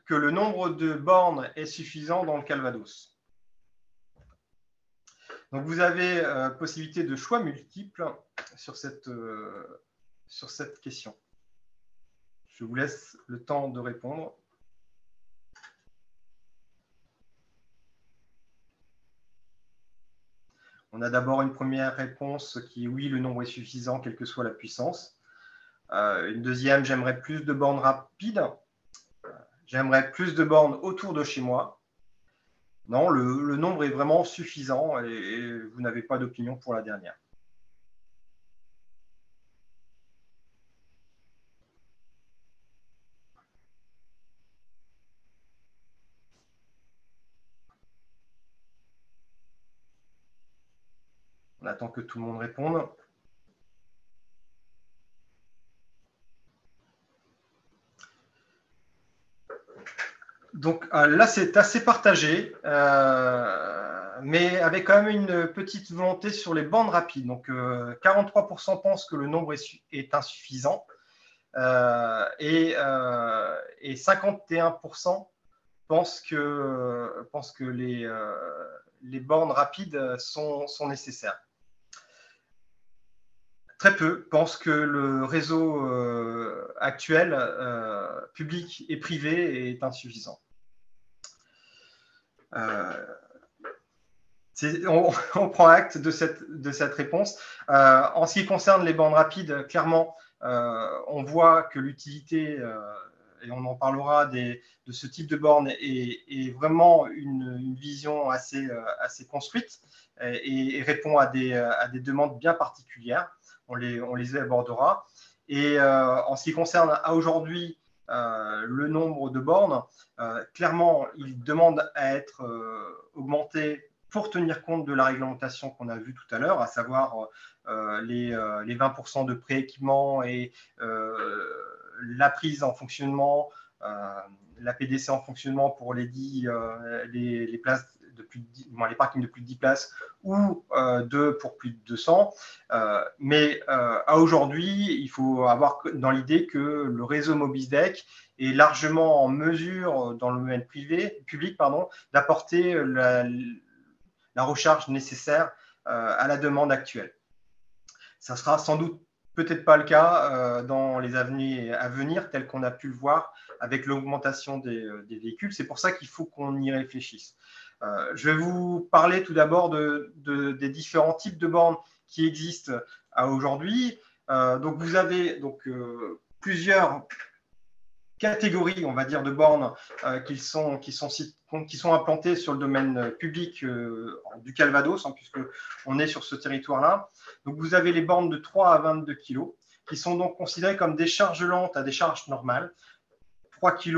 Speaker 1: que le nombre de bornes est suffisant dans le Calvados? Donc, vous avez possibilité de choix multiples sur cette question. Je vous laisse le temps de répondre. On a d'abord une première réponse qui est oui, le nombre est suffisant, quelle que soit la puissance. Une deuxième, j'aimerais plus de bornes rapides. J'aimerais plus de bornes autour de chez moi. Non, le nombre est vraiment suffisant et vous n'avez pas d'opinion pour la dernière. On attend que tout le monde réponde. Donc là, c'est assez partagé, mais avec quand même une petite volonté sur les bandes rapides. Donc 43% pensent que le nombre est insuffisant et 51% pensent que les bornes rapides sont nécessaires. Très peu pensent que le réseau actuel, public et privé, est insuffisant. On prend acte de cette réponse. En ce qui concerne les bandes rapides, clairement, on voit que l'utilité, et on en parlera de ce type de borne, est vraiment une vision assez construite et répond à des demandes bien particulières. On les abordera. Et en ce qui concerne à aujourd'hui le nombre de bornes, clairement, il demande à être augmenté pour tenir compte de la réglementation qu'on a vue tout à l'heure, à savoir les 20% de prééquipement et la prise en fonctionnement, la PDC en fonctionnement pour les places de plus de 10, les parkings de plus de 10 places ou pour plus de 200. Mais à aujourd'hui, il faut avoir dans l'idée que le réseau Mobisdeck est largement en mesure, dans le domaine public, d'apporter la recharge nécessaire à la demande actuelle. Ça sera sans doute peut-être pas le cas dans les années à venir, tel qu'on a pu le voir avec l'augmentation des véhicules. C'est pour ça qu'il faut qu'on y réfléchisse. Je vais vous parler tout d'abord des différents types de bornes qui existent aujourd'hui. Donc vous avez plusieurs catégories, on va dire, de bornes qui sont implantées sur le domaine public du Calvados, puisque on est sur ce territoire-là. Donc vous avez les bornes de 3 à 22 kg, qui sont donc considérées comme des charges lentes à des charges normales. 3 kg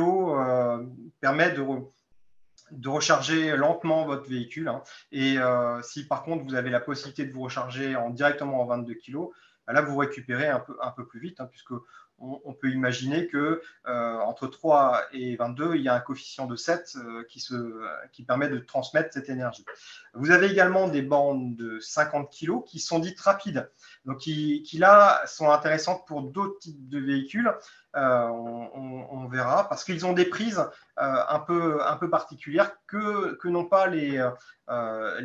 Speaker 1: permet de recharger lentement votre véhicule. Et si par contre vous avez la possibilité de vous recharger directement en 22 kg, là vous récupérez un peu plus vite, puisque on peut imaginer que entre 3 et 22, il y a un coefficient de 7 qui permet de transmettre cette énergie. Vous avez également des bornes de 50 kg qui sont dites rapides, donc qui là sont intéressantes pour d'autres types de véhicules. On verra, parce qu'ils ont des prises un peu particulières que n'ont pas les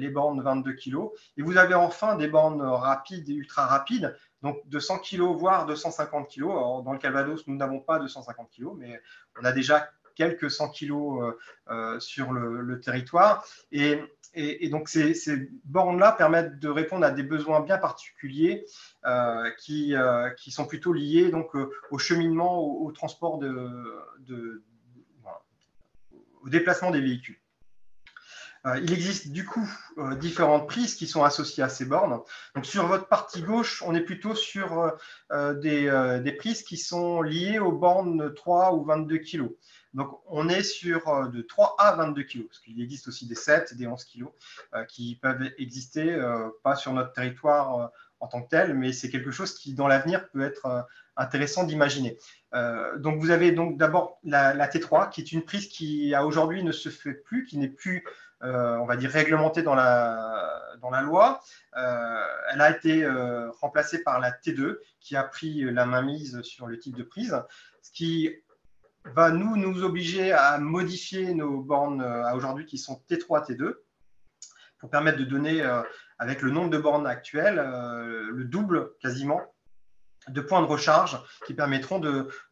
Speaker 1: bornes 22 kg. Et vous avez enfin des bornes rapides et ultra rapides, donc de 100 kg voire 250 kg. Alors, dans le Calvados, nous n'avons pas 250 kg, mais on a déjà quelques 100 kg sur le territoire. Et donc, ces bornes-là permettent de répondre à des besoins bien particuliers qui sont plutôt liés donc, au cheminement, au transport, au déplacement des véhicules. Il existe du coup différentes prises qui sont associées à ces bornes. Donc, sur votre partie gauche, on est plutôt sur des prises qui sont liées aux bornes 3 ou 22 kg. Donc, on est sur de 3 à 22 kg, parce qu'il existe aussi des 7 et des 11 kg qui peuvent exister, pas sur notre territoire en tant que tel, mais c'est quelque chose qui, dans l'avenir, peut être intéressant d'imaginer. Donc, vous avez donc d'abord la T3, qui est une prise qui, à aujourd'hui, ne se fait plus, qui n'est plus on va dire réglementée dans la loi. Elle a été remplacée par la T2 qui a pris la mainmise sur le type de prise, ce qui va nous obliger à modifier nos bornes à aujourd'hui qui sont T3, T2 pour permettre de donner, avec le nombre de bornes actuelles, le double quasiment de points de recharge qui permettront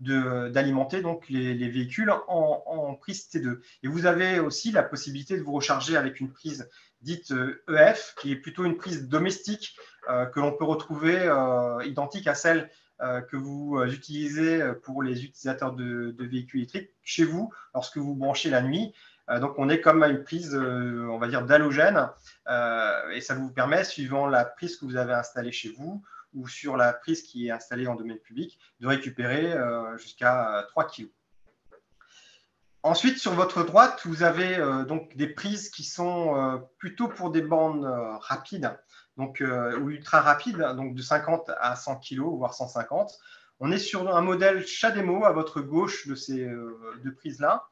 Speaker 1: d'alimenter donc les véhicules en prise T2. Et vous avez aussi la possibilité de vous recharger avec une prise dite EF, qui est plutôt une prise domestique que l'on peut retrouver identique à celle que vous utilisez pour les utilisateurs de véhicules électriques chez vous lorsque vous branchez la nuit. Donc, on est comme à une prise, on va dire, d'halogène, et ça vous permet, suivant la prise que vous avez installée chez vous, ou sur la prise qui est installée en domaine public, de récupérer jusqu'à 3 kg. Ensuite, sur votre droite, vous avez donc des prises qui sont plutôt pour des bornes rapides, donc, ou ultra rapides, donc de 50 à 100 kg, voire 150. On est sur un modèle CHAdeMO à votre gauche de ces deux prises-là.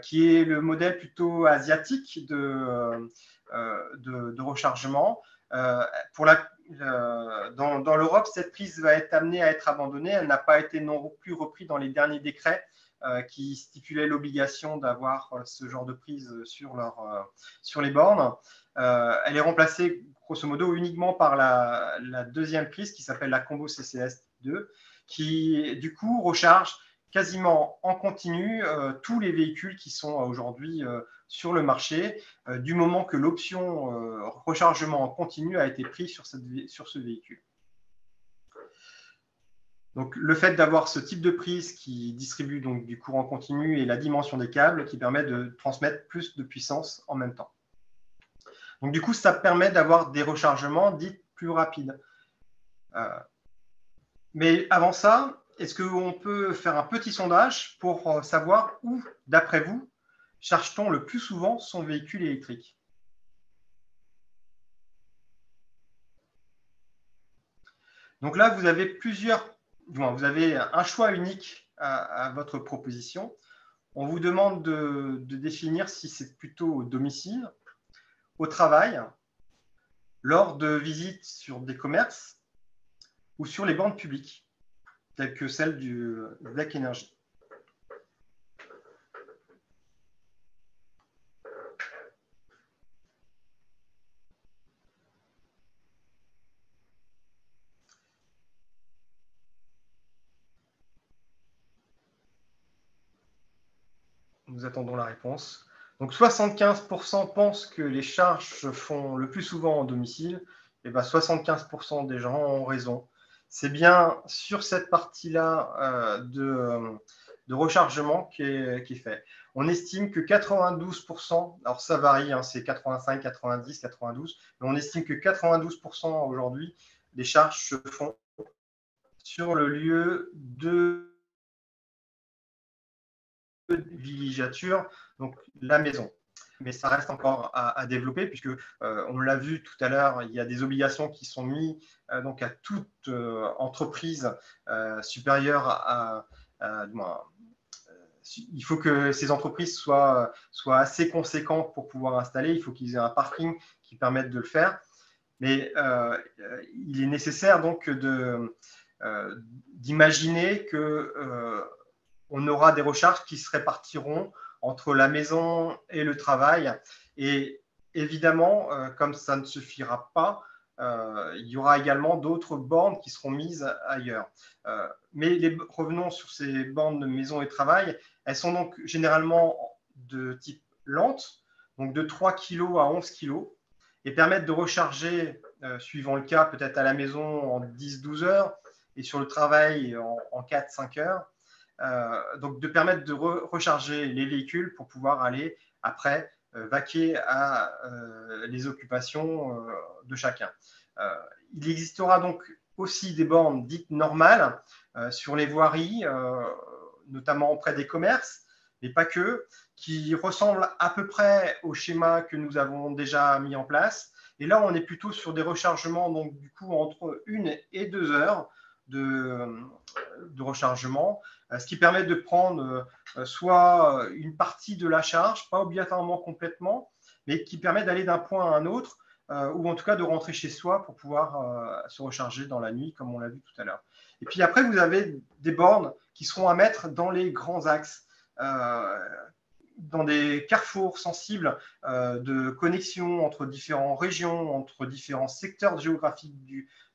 Speaker 1: qui est le modèle plutôt asiatique de rechargement. Dans l'Europe, cette prise va être amenée à être abandonnée. Elle n'a pas été non plus reprise dans les derniers décrets qui stipulaient l'obligation d'avoir ce genre de prise sur les bornes. Elle est remplacée grosso modo uniquement par la deuxième prise qui s'appelle la Combo CCS2, qui du coup recharge quasiment en continu tous les véhicules qui sont aujourd'hui sur le marché, du moment que l'option rechargement en continu a été prise sur ce véhicule. Donc, le fait d'avoir ce type de prise qui distribue donc du courant continu et la dimension des câbles qui permet de transmettre plus de puissance en même temps. Donc, du coup, ça permet d'avoir des rechargements dits plus rapides. Mais avant ça, est-ce qu'on peut faire un petit sondage pour savoir où, d'après vous, charge-t-on le plus souvent son véhicule électrique? Donc là, vous avez un choix unique à votre proposition. On vous demande de définir si c'est plutôt au domicile, au travail, lors de visites sur des commerces ou sur les bornes publiques, telles que celle du Black Energy. Nous attendons la réponse. Donc 75% pensent que les charges se font le plus souvent en domicile. Et bien 75% des gens ont raison. C'est bien sur cette partie-là de rechargement qui est fait. On estime que 92%, alors ça varie, hein, c'est 85, 90, 92, mais on estime que 92% aujourd'hui des charges se font sur le lieu de villégiature, donc la maison. Mais ça reste encore à développer puisque on l'a vu tout à l'heure, il y a des obligations qui sont mises donc à toute entreprise supérieure il faut que ces entreprises soient assez conséquentes pour pouvoir installer. Il faut qu'ils aient un parking qui permette de le faire. Mais il est nécessaire donc d'imaginer que on aura des recharges qui se répartiront entre la maison et le travail. Et évidemment, comme ça ne suffira pas, il y aura également d'autres bornes qui seront mises ailleurs. Mais revenons sur ces bornes de maison et travail. Elles sont donc généralement de type lente, donc de 3 kg à 11 kg, et permettent de recharger, suivant le cas, peut-être à la maison en 10-12 heures, et sur le travail en 4-5 heures. Donc de permettre de recharger les véhicules pour pouvoir aller après vaquer à les occupations de chacun. Il existera donc aussi des bornes dites normales sur les voiries, notamment auprès des commerces, mais pas que, qui ressemblent à peu près au schéma que nous avons déjà mis en place. Et là, on est plutôt sur des rechargements donc du coup entre 1 et 2 heures de rechargement, ce qui permet de prendre soit une partie de la charge, pas obligatoirement complètement, mais qui permet d'aller d'un point à un autre, ou en tout cas de rentrer chez soi pour pouvoir se recharger dans la nuit, comme on l'a vu tout à l'heure. Et puis après, vous avez des bornes qui seront à mettre dans les grands axes, dans des carrefours sensibles de connexion entre différentes régions, entre différents secteurs géographiques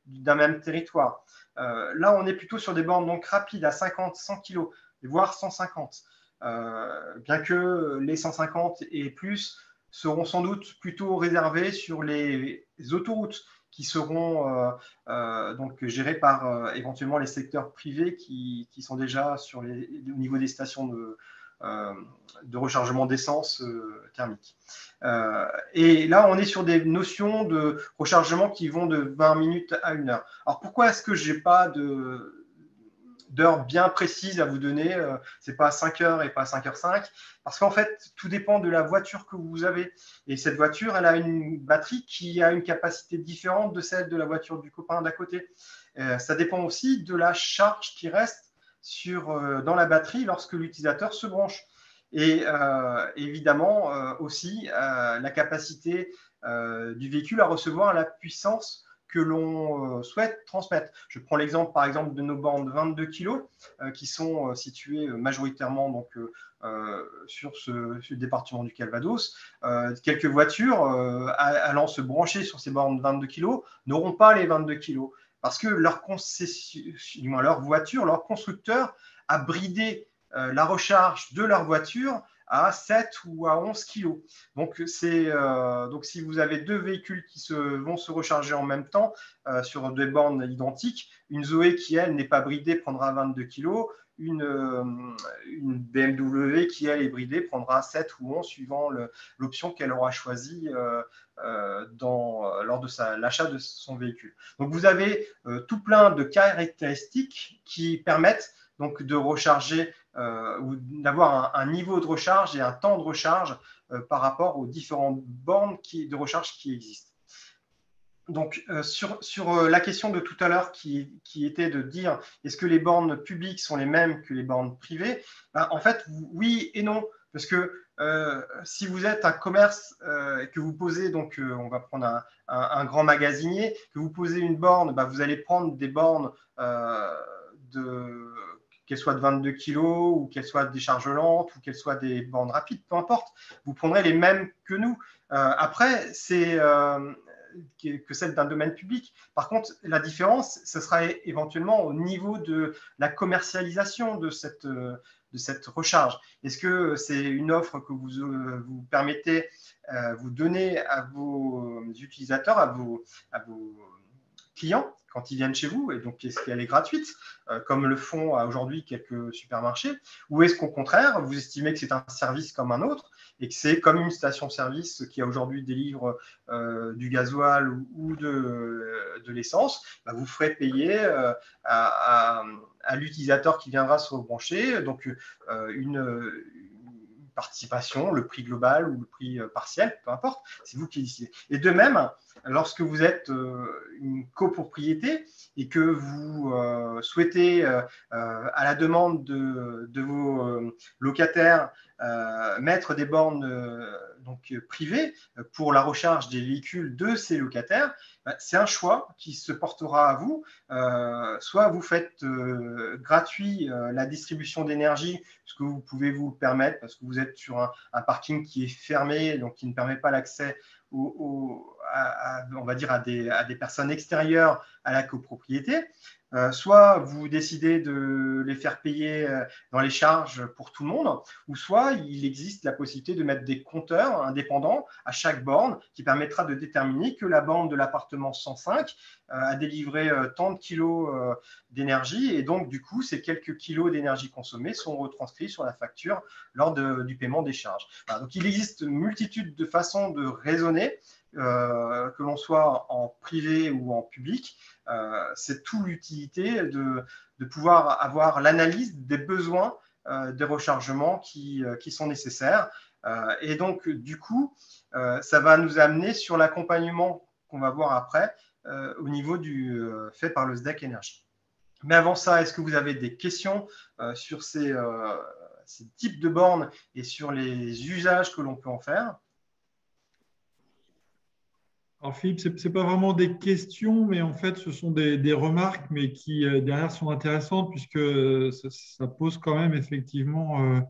Speaker 1: d'un même territoire. Là, on est plutôt sur des bornes donc rapides à 50, 100 kg, voire 150. Bien que les 150 et plus seront sans doute plutôt réservés sur les autoroutes qui seront donc gérées par éventuellement les secteurs privés qui sont déjà au niveau des stations de rechargement d'essence thermique. Et là, on est sur des notions de rechargement qui vont de 20 minutes à 1 heure. Alors, pourquoi est-ce que je n'ai pas d'heure bien précise à vous donner? Ce n'est pas à 5 heures et pas à 5h05, parce qu'en fait, tout dépend de la voiture que vous avez. Et cette voiture, elle a une batterie qui a une capacité différente de celle de la voiture du copain d'à côté. Ça dépend aussi de la charge qui reste dans la batterie lorsque l'utilisateur se branche. Et évidemment aussi la capacité du véhicule à recevoir la puissance que l'on souhaite transmettre. Je prends l'exemple par exemple de nos bornes de 22 kg qui sont situées majoritairement donc, sur ce département du Calvados. Quelques voitures allant se brancher sur ces bornes de 22 kg n'auront pas les 22 kg parce que leur voiture, leur constructeur a bridé la recharge de leur voiture à 7 ou à 11 kg. Donc, si vous avez deux véhicules qui vont se recharger en même temps sur des bornes identiques, une Zoé qui, elle, n'est pas bridée prendra 22 kg, une BMW qui, elle, est bridée prendra 7 ou 11 suivant l'option qu'elle aura choisie lors de l'achat de son véhicule. Donc, vous avez tout plein de caractéristiques qui permettent donc de recharger ou d'avoir un niveau de recharge et un temps de recharge par rapport aux différentes bornes de recharge qui existent. Donc, sur la question de tout à l'heure qui était de dire est-ce que les bornes publiques sont les mêmes que les bornes privées, en fait, oui et non. Parce que si vous êtes un commerce et que vous posez, donc on va prendre un grand magasinier, que vous posez une borne, vous allez prendre des bornes qu'elles soient de 22 kg ou qu'elles soient des charges lentes ou qu'elles soient des bornes rapides, peu importe. Vous prendrez les mêmes que nous. Après, c'est que celle d'un domaine public. Par contre, la différence, ce sera éventuellement au niveau de la commercialisation de cette recharge. Est-ce que c'est une offre que vous permettez, vous donnez à vos utilisateurs, à vos clients quand ils viennent chez vous, et donc est-ce qu'elle est gratuite, comme le font aujourd'hui quelques supermarchés, ou est-ce qu'au contraire, vous estimez que c'est un service comme un autre, et que c'est comme une station-service qui aujourd'hui délivre du gasoil ou de l'essence, vous ferez payer à l'utilisateur qui viendra se rebrancher, donc une participation, le prix global ou le prix partiel, peu importe, c'est vous qui décidez. Et de même, lorsque vous êtes une copropriété et que vous souhaitez, à la demande de vos locataires, mettre des bornes donc privées pour la recharge des véhicules de ces locataires, c'est un choix qui se portera à vous. Soit vous faites gratuit la distribution d'énergie, parce que vous pouvez vous le permettre, parce que vous êtes sur un parking qui est fermé, donc qui ne permet pas l'accès on va dire à des personnes extérieures à la copropriété. Soit vous décidez de les faire payer dans les charges pour tout le monde, ou soit il existe la possibilité de mettre des compteurs indépendants à chaque borne qui permettra de déterminer que la borne de l'appartement 105 a délivré tant de kilos d'énergie, et donc du coup ces quelques kilos d'énergie consommée sont retranscrits sur la facture lors du paiement des charges. Voilà, donc il existe une multitude de façons de raisonner, que l'on soit en privé ou en public. C'est tout l'utilité de pouvoir avoir l'analyse des besoins des rechargements qui sont nécessaires. Et donc, du coup, ça va nous amener sur l'accompagnement qu'on va voir après au niveau fait par le SDEC Énergie. Mais avant ça, est-ce que vous avez des questions sur ces types de bornes et sur les usages que l'on peut en faire?
Speaker 3: Alors Philippe, ce n'est pas vraiment des questions, mais en fait, ce sont des remarques, mais qui derrière sont intéressantes, puisque ça pose quand même effectivement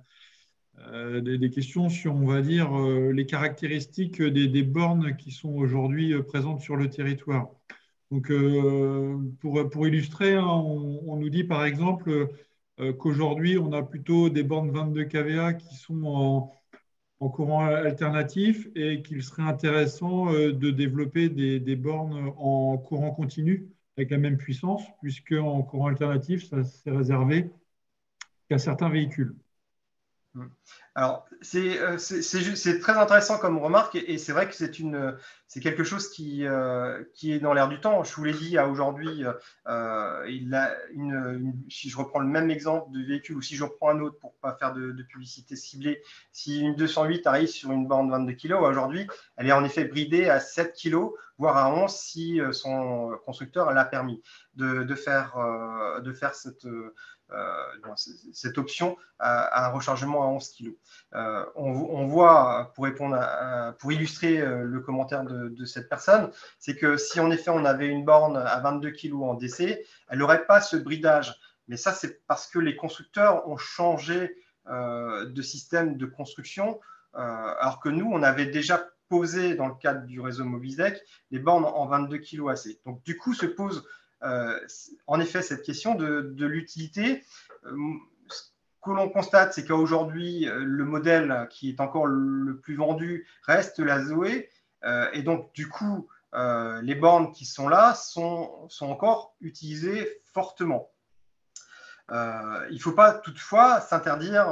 Speaker 3: des questions sur, on va dire, les caractéristiques des bornes qui sont aujourd'hui présentes sur le territoire. Donc, pour illustrer, hein, on nous dit par exemple qu'aujourd'hui, on a plutôt des bornes 22 kVA qui sont en courant alternatif, et qu'il serait intéressant de développer des bornes en courant continu avec la même puissance, puisque en courant alternatif, ça c'est réservé qu'à certains véhicules.
Speaker 1: Alors, c'est très intéressant comme remarque, et c'est vrai que c'est quelque chose qui est dans l'air du temps. Je vous l'ai dit, aujourd'hui, si je reprends le même exemple de véhicule, ou si je reprends un autre pour ne pas faire de publicité ciblée, si une 208 arrive sur une borne 22 kg, aujourd'hui, elle est en effet bridée à 7 kg, voire à 11 si son constructeur l'a permis de faire cette option à un rechargement à 11 kg. On voit, pour répondre pour illustrer le commentaire de cette personne, c'est que si en effet on avait une borne à 22 kg en DC, elle n'aurait pas ce bridage. Mais ça, c'est parce que les constructeurs ont changé de système de construction, alors que nous, on avait déjà posé dans le cadre du réseau Mobisec les bornes en 22 kg AC. Donc, du coup, se pose en effet cette question de l'utilité. Ce que l'on constate, c'est qu'aujourd'hui, le modèle qui est encore le plus vendu reste la Zoé. Et donc, du coup, les bornes qui sont là sont encore utilisées fortement. Il ne faut pas toutefois s'interdire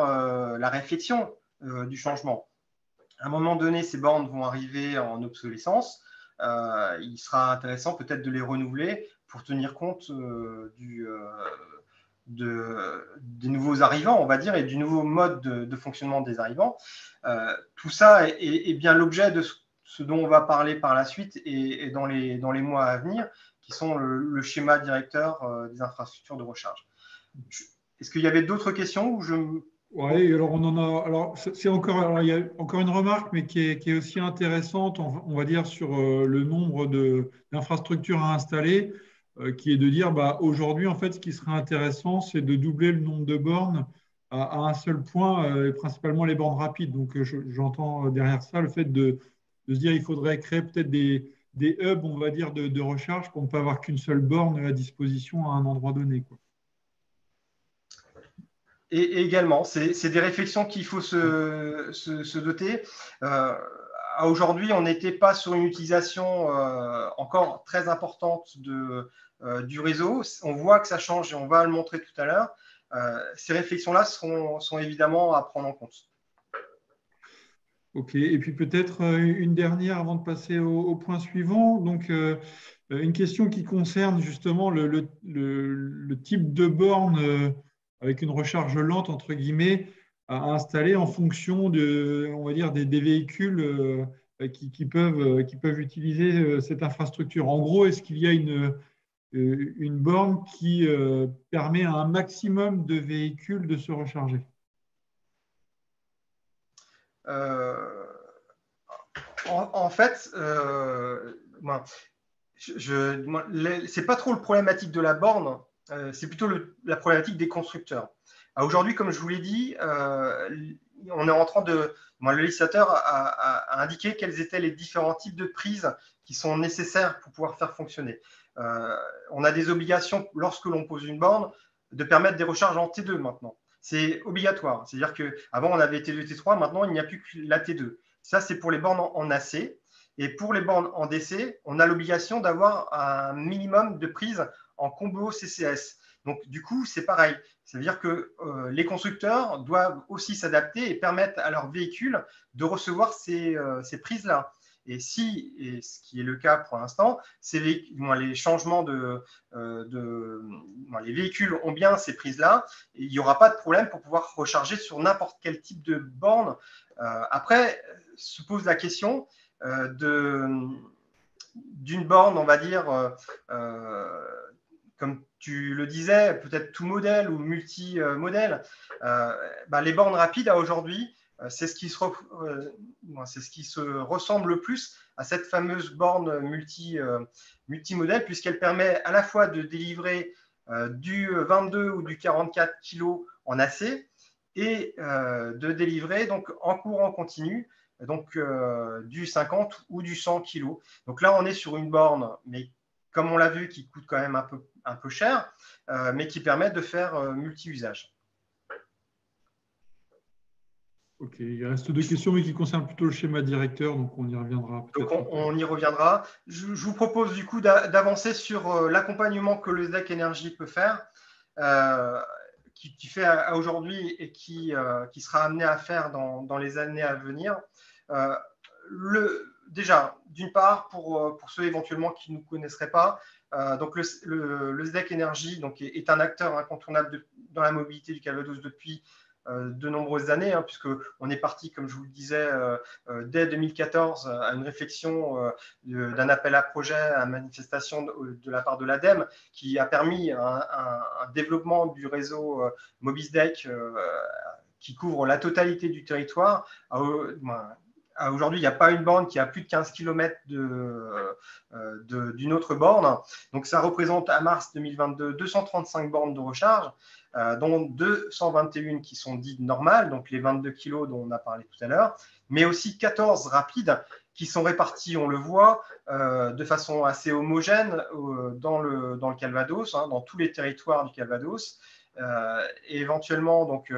Speaker 1: la réflexion du changement. À un moment donné, ces bornes vont arriver en obsolescence. Il sera intéressant peut-être de les renouveler pour tenir compte des nouveaux arrivants, on va dire, et du nouveau mode de fonctionnement des arrivants. Tout ça est bien l'objet de ce dont on va parler par la suite et dans les mois à venir, qui sont le schéma directeur des infrastructures de recharge. Est-ce qu'il y avait d'autres questions ou
Speaker 3: Oui, alors on en a. Alors c'est encore. Alors, il y a encore une remarque, mais qui est aussi intéressante, on va dire, sur le nombre d'infrastructures à installer, qui est de dire, bah, aujourd'hui, en fait, ce qui serait intéressant, c'est de doubler le nombre de bornes à un seul point, et principalement les bornes rapides. Donc, j'entends derrière ça le fait de se dire, il faudrait créer peut-être des hubs, on va dire, de recharge pour ne pas avoir qu'une seule borne à disposition à un endroit donné, quoi.
Speaker 1: Et également, c'est des réflexions qu'il faut se doter. Aujourd'hui, on n'était pas sur une utilisation encore très importante du réseau. On voit que ça change et on va le montrer tout à l'heure. Ces réflexions-là sont évidemment à prendre en compte.
Speaker 3: Ok, et puis peut-être une dernière avant de passer au point suivant. Donc, une question qui concerne justement le type de borne avec une recharge lente, entre guillemets, à installer en fonction on va dire, des véhicules qui peuvent utiliser cette infrastructure. En gros, est-ce qu'il y a une borne qui permet à un maximum de véhicules de se recharger?
Speaker 1: En fait, c'est pas trop le problématique de la borne, c'est plutôt la problématique des constructeurs. Aujourd'hui, comme je vous l'ai dit, on est en train de. Le législateur a indiqué quels étaient les différents types de prises qui sont nécessaires pour pouvoir faire fonctionner. On a des obligations, lorsque l'on pose une borne, de permettre des recharges en T2 maintenant. C'est obligatoire. C'est-à-dire qu'avant, on avait T2, T3, maintenant, il n'y a plus que la T2. Ça, c'est pour les bornes en AC. Et pour les bornes en DC, on a l'obligation d'avoir un minimum de prises en combo CCS. Donc, du coup, c'est pareil. C'est-à-dire que les constructeurs doivent aussi s'adapter et permettre à leurs véhicules de recevoir ces prises-là. Et ce qui est le cas pour l'instant, c'est les changements les véhicules ont bien ces prises-là. Et il n'y aura pas de problème pour pouvoir recharger sur n'importe quel type de borne. Après, se pose la question d'une borne, on va dire, comme tu le disais, peut-être tout modèle ou multi-modèle. Les bornes rapides à aujourd'hui, c'est ce qui se ressemble le plus à cette fameuse borne multimodèle, puisqu'elle permet à la fois de délivrer du 22 ou du 44 kg en AC et de délivrer donc en courant continu donc du 50 ou du 100 kg. Donc là, on est sur une borne, mais comme on l'a vu, qui coûte quand même un peu cher, mais qui permet de faire multi-usage.
Speaker 3: Ok, il reste deux questions, mais qui concernent plutôt le schéma directeur, donc on y reviendra.
Speaker 1: Donc on y reviendra. Je vous propose du coup d'avancer sur l'accompagnement que le SDEC Énergie peut faire, qui fait aujourd'hui et qui sera amené à faire dans les années à venir. Déjà, d'une part, pour ceux éventuellement qui ne nous connaisseraient pas, donc le SDEC Énergie donc, est un acteur incontournable dans la mobilité du Calvados depuis de nombreuses années, hein, puisqu'on est parti, comme je vous le disais, dès 2014 à une réflexion d'un appel à projet, à manifestation de la part de l'ADEME, qui a permis un développement du réseau Mobisdec qui couvre la totalité du territoire. Aujourd'hui, il n'y a pas une borne qui a plus de 15 km d'une autre borne. Donc, ça représente à mars 2022 235 bornes de recharge, dont 221 qui sont dites normales, donc les 22 kg dont on a parlé tout à l'heure, mais aussi 14 rapides qui sont répartis, on le voit, de façon assez homogène dans le Calvados, hein, dans tous les territoires du Calvados. Et éventuellement, donc,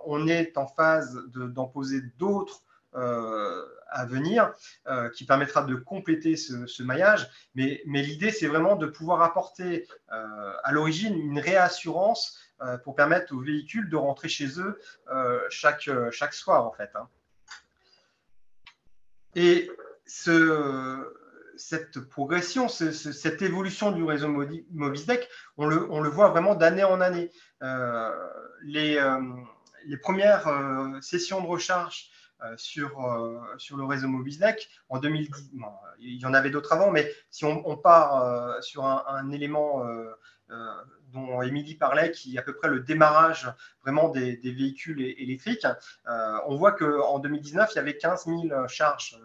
Speaker 1: on est en phase d'en poser d'autres à venir, qui permettra de compléter ce maillage. Mais l'idée, c'est vraiment de pouvoir apporter à l'origine une réassurance pour permettre aux véhicules de rentrer chez eux chaque soir, en fait. Hein. Et cette progression, cette évolution du réseau Mobisdec, on le voit vraiment d'année en année. Les premières sessions de recharge sur le réseau Mobisdec, en 2010, bon, il y en avait d'autres avant, mais si on part sur un élément dont Émilie parlait, qui est à peu près le démarrage vraiment des véhicules électriques, on voit qu'en 2019, il y avait 15 000 charges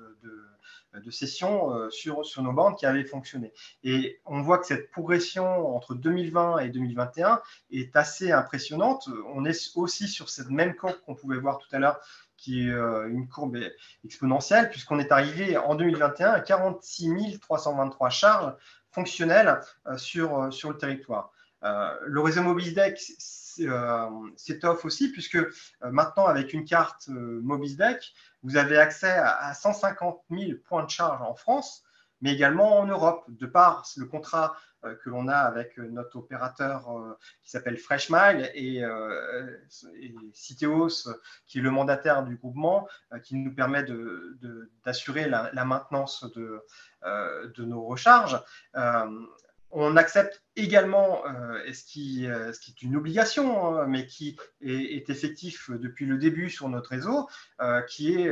Speaker 1: de session sur nos bornes qui avaient fonctionné. Et on voit que cette progression entre 2020 et 2021 est assez impressionnante. On est aussi sur cette même courbe qu'on pouvait voir tout à l'heure, qui est une courbe exponentielle, puisqu'on est arrivé en 2021 à 46 323 charges fonctionnelles sur le territoire. Le réseau Mobisdec s'étoffe aussi, puisque maintenant, avec une carte Mobisdec, vous avez accès à 150 000 points de charge en France, mais également en Europe, de par le contrat que l'on a avec notre opérateur qui s'appelle FreshMile et Citeos, qui est le mandataire du groupement, qui nous permet d'assurer la maintenance de nos recharges. On accepte également, ce qui est une obligation, hein, mais qui est effectif depuis le début sur notre réseau, qui est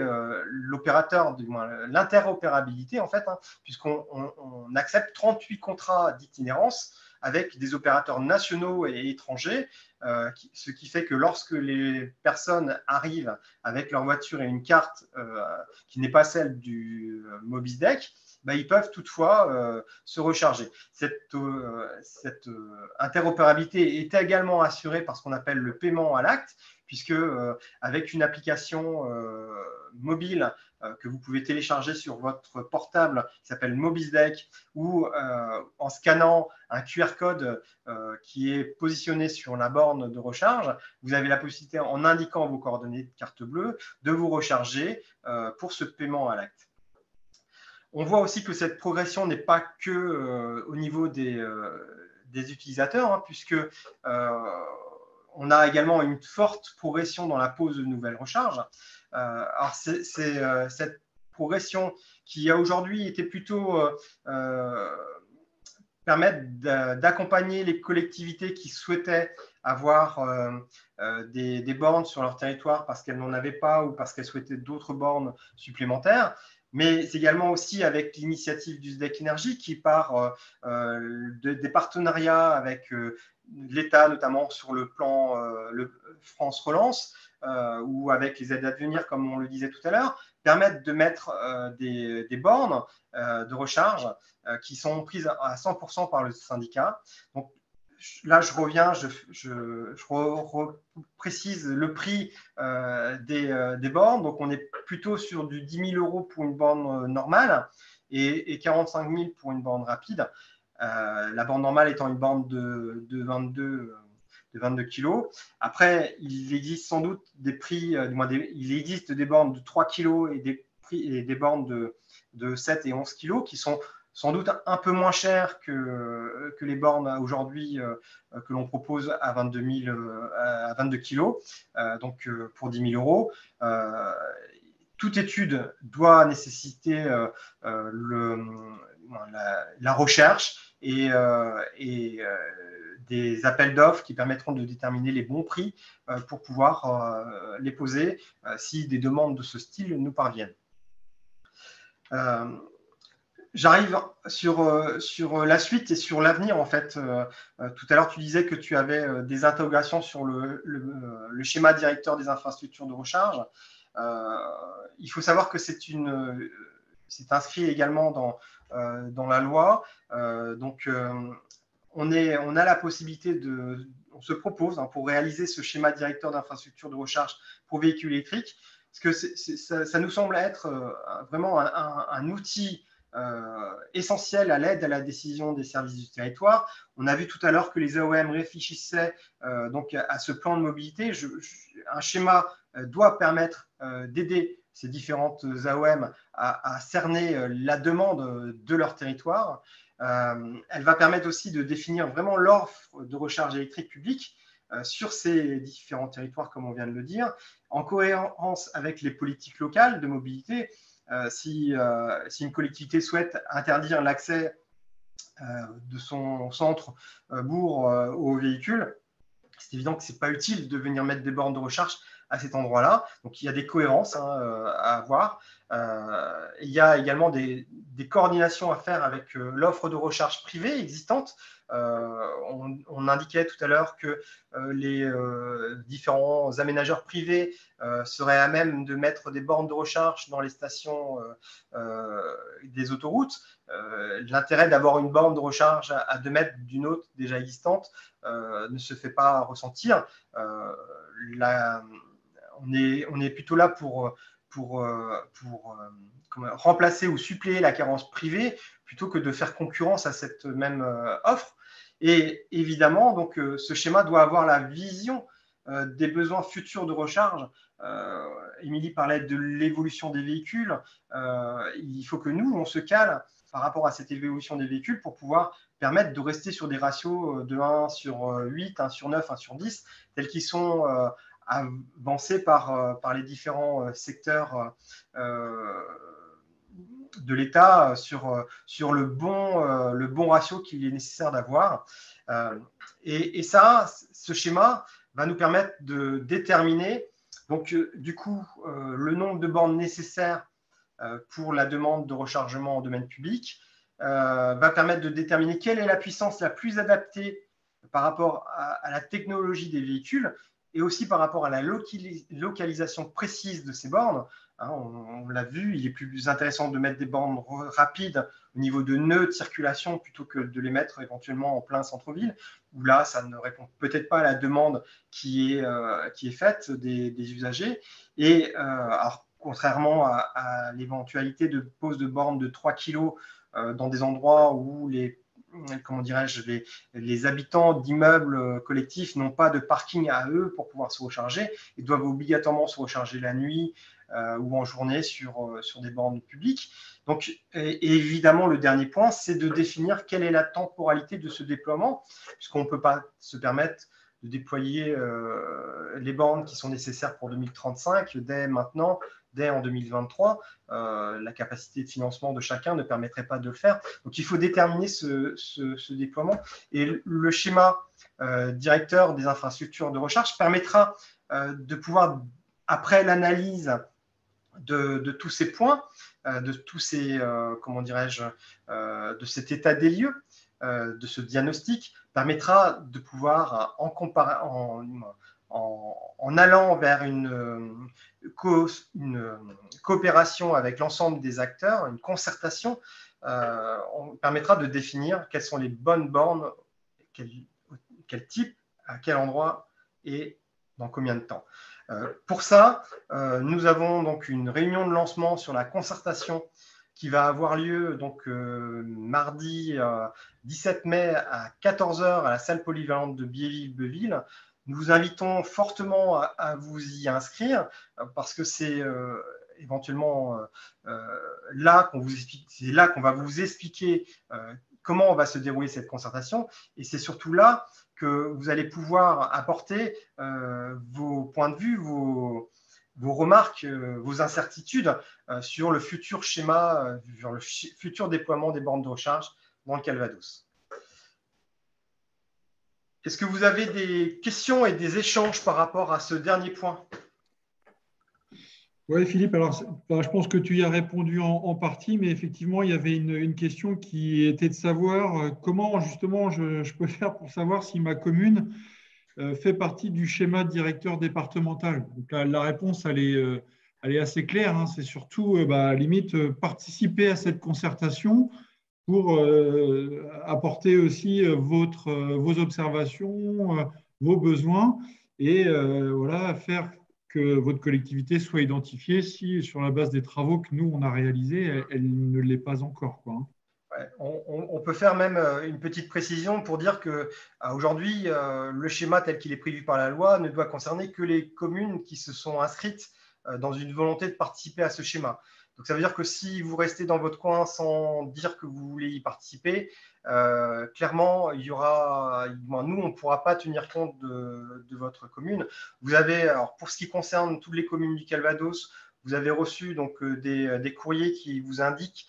Speaker 1: l'opérateur, du moins l'interopérabilité en fait, hein, puisqu'on accepte 38 contrats d'itinérance avec des opérateurs nationaux et étrangers, ce qui fait que lorsque les personnes arrivent avec leur voiture et une carte qui n'est pas celle du Mobisdec, ils peuvent toutefois se recharger. Cette interopérabilité est également assurée par ce qu'on appelle le paiement à l'acte, puisque avec une application mobile que vous pouvez télécharger sur votre portable qui s'appelle Mobisdec, ou en scannant un QR code qui est positionné sur la borne de recharge, vous avez la possibilité, en indiquant vos coordonnées de carte bleue, de vous recharger pour ce paiement à l'acte. On voit aussi que cette progression n'est pas que au niveau des utilisateurs, hein, puisque on a également une forte progression dans la pose de nouvelles recharges. Alors c'est cette progression qui a aujourd'hui été plutôt permettre d'accompagner les collectivités qui souhaitaient avoir des bornes sur leur territoire parce qu'elles n'en avaient pas ou parce qu'elles souhaitaient d'autres bornes supplémentaires. Mais c'est également aussi avec l'initiative du SDEC Énergie qui part des partenariats avec l'État, notamment sur le plan France Relance, ou avec les aides à venir, comme on le disait tout à l'heure, permettent de mettre des bornes de recharge qui sont prises à 100% par le syndicat. Donc, là, je reviens, je précise le prix des bornes. Donc, on est plutôt sur du 10 000 € pour une borne normale et 45 000 pour une borne rapide. La borne normale étant une borne de 22 kg. Après, il existe sans doute des prix, il existe des bornes de 3 kg et des bornes de 7 et 11 kg qui sont sans doute un peu moins chères que les bornes aujourd'hui que l'on propose à 22 kg, donc pour 10 000 €. Toute étude doit nécessiter la recherche et des appels d'offres qui permettront de déterminer les bons prix pour pouvoir les poser si des demandes de ce style nous parviennent. J'arrive sur la suite et sur l'avenir, en fait. Tout à l'heure, tu disais que tu avais des interrogations sur le schéma directeur des infrastructures de recharge. Il faut savoir que c'est inscrit également dans la loi. Donc, on a la possibilité on se propose pour réaliser ce schéma directeur d'infrastructure de recharge pour véhicules électriques, parce que ça nous semble être vraiment un outil essentiel à l'aide à la décision des services du territoire. On a vu tout à l'heure que les AOM réfléchissaient donc à ce plan de mobilité. Un schéma doit permettre d'aider ces différentes AOM à cerner la demande de leur territoire. Elle va permettre aussi de définir vraiment l'offre de recharge électrique publique sur ces différents territoires, comme on vient de le dire, en cohérence avec les politiques locales de mobilité. Si une collectivité souhaite interdire l'accès de son centre-bourg aux véhicules, c'est évident que ce n'est pas utile de venir mettre des bornes de recharge à cet endroit-là. Donc, il y a des cohérences à avoir. Il y a également des coordinations à faire avec l'offre de recharge privée existante. On indiquait tout à l'heure que les différents aménageurs privés seraient à même de mettre des bornes de recharge dans les stations des autoroutes. L'intérêt d'avoir une borne de recharge à 2 mètres d'une autre déjà existante ne se fait pas ressentir. On est plutôt là pour remplacer ou suppléer la carence privée plutôt que de faire concurrence à cette même offre. Et évidemment, donc, ce schéma doit avoir la vision des besoins futurs de recharge. Émilie parlait de l'évolution des véhicules. Il faut que nous, on se cale par rapport à cette évolution des véhicules pour pouvoir permettre de rester sur des ratios de 1 sur 8, 1 sur 9, 1 sur 10, tels qu'ils sont avancés par les différents secteurs de l'État sur le bon ratio qu'il est nécessaire d'avoir. Et ça, ce schéma va nous permettre de déterminer donc, du coup, le nombre de bornes nécessaires pour la demande de rechargement en domaine public, va permettre de déterminer quelle est la puissance la plus adaptée par rapport à la technologie des véhicules et aussi par rapport à la localisation précise de ces bornes. On l'a vu, il est plus intéressant de mettre des bornes rapides au niveau de nœuds de circulation plutôt que de les mettre éventuellement en plein centre-ville, où là, ça ne répond peut-être pas à la demande qui est faite des usagers. Et alors, contrairement à l'éventualité de pose de bornes de 3 kg dans des endroits où les habitants d'immeubles collectifs n'ont pas de parking à eux pour pouvoir se recharger et doivent obligatoirement se recharger la nuit ou en journée sur des bornes publiques. Donc, et évidemment, le dernier point, c'est de définir quelle est la temporalité de ce déploiement, puisqu'on ne peut pas se permettre de déployer les bornes qui sont nécessaires pour 2035 dès maintenant, dès en 2023. La capacité de financement de chacun ne permettrait pas de le faire. Donc, il faut déterminer ce déploiement. Et le schéma directeur des infrastructures de recharge permettra de pouvoir, après l'analyse de tous ces points, de tous ces, de cet état des lieux, de ce diagnostic, permettra de pouvoir, en allant vers une coopération avec l'ensemble des acteurs, une concertation, on permettra de définir quelles sont les bonnes bornes, quel type, à quel endroit et dans combien de temps. Pour ça, nous avons donc une réunion de lancement sur la concertation qui va avoir lieu donc, mardi 17 mai à 14 h à la salle polyvalente de Biéville-Beuville. Nous vous invitons fortement à vous y inscrire parce que c'est éventuellement là qu'on va vous expliquer comment va se dérouler cette concertation et c'est surtout là que vous allez pouvoir apporter vos points de vue, vos remarques, vos incertitudes sur le futur schéma, sur le futur déploiement des bornes de recharge dans le Calvados. Est-ce que vous avez des questions et des échanges par rapport à ce dernier point?
Speaker 3: Oui, Philippe, alors je pense que tu y as répondu en partie, mais effectivement, il y avait une question qui était de savoir comment justement je peux faire pour savoir si ma commune fait partie du schéma directeur départemental. Donc, la réponse, elle est assez claire, hein. C'est surtout, limite, participer à cette concertation pour apporter aussi vos observations, vos besoins et voilà, faire que votre collectivité soit identifiée si, sur la base des travaux que nous, on a réalisés, elle ne l'est pas encore, quoi, hein.
Speaker 1: Ouais, on peut faire même une petite précision pour dire que aujourd'hui, le schéma tel qu'il est prévu par la loi ne doit concerner que les communes qui se sont inscrites dans une volonté de participer à ce schéma. Donc ça veut dire que si vous restez dans votre coin sans dire que vous voulez y participer, clairement, il y aura, nous, on ne pourra pas tenir compte de votre commune. Vous avez, alors pour ce qui concerne toutes les communes du Calvados, vous avez reçu donc des courriers qui vous indiquent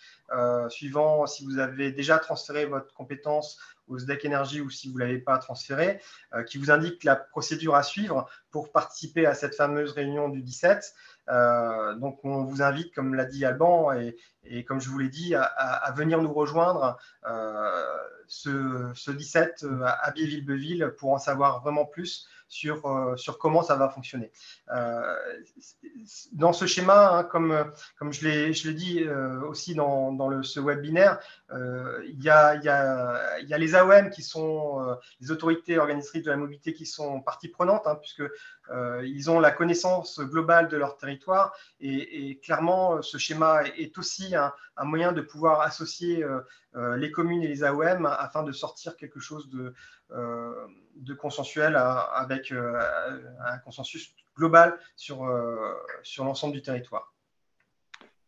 Speaker 1: suivant si vous avez déjà transféré votre compétence au SDEC Énergie ou si vous ne l'avez pas transféré, qui vous indique la procédure à suivre pour participer à cette fameuse réunion du 17. Donc, on vous invite, comme l'a dit Alban, et comme je vous l'ai dit, à venir nous rejoindre ce 17 à Biéville-Beuville pour en savoir vraiment plus sur comment ça va fonctionner. Dans ce schéma, hein, comme je l'ai dit aussi dans ce webinaire, il y a les AOM qui sont les autorités organisatrices de la mobilité qui sont partie prenante, hein, puisque ils ont la connaissance globale de leur territoire et clairement ce schéma est aussi un moyen de pouvoir associer les communes et les AOM afin de sortir quelque chose de consensuel avec un consensus global sur l'ensemble du territoire.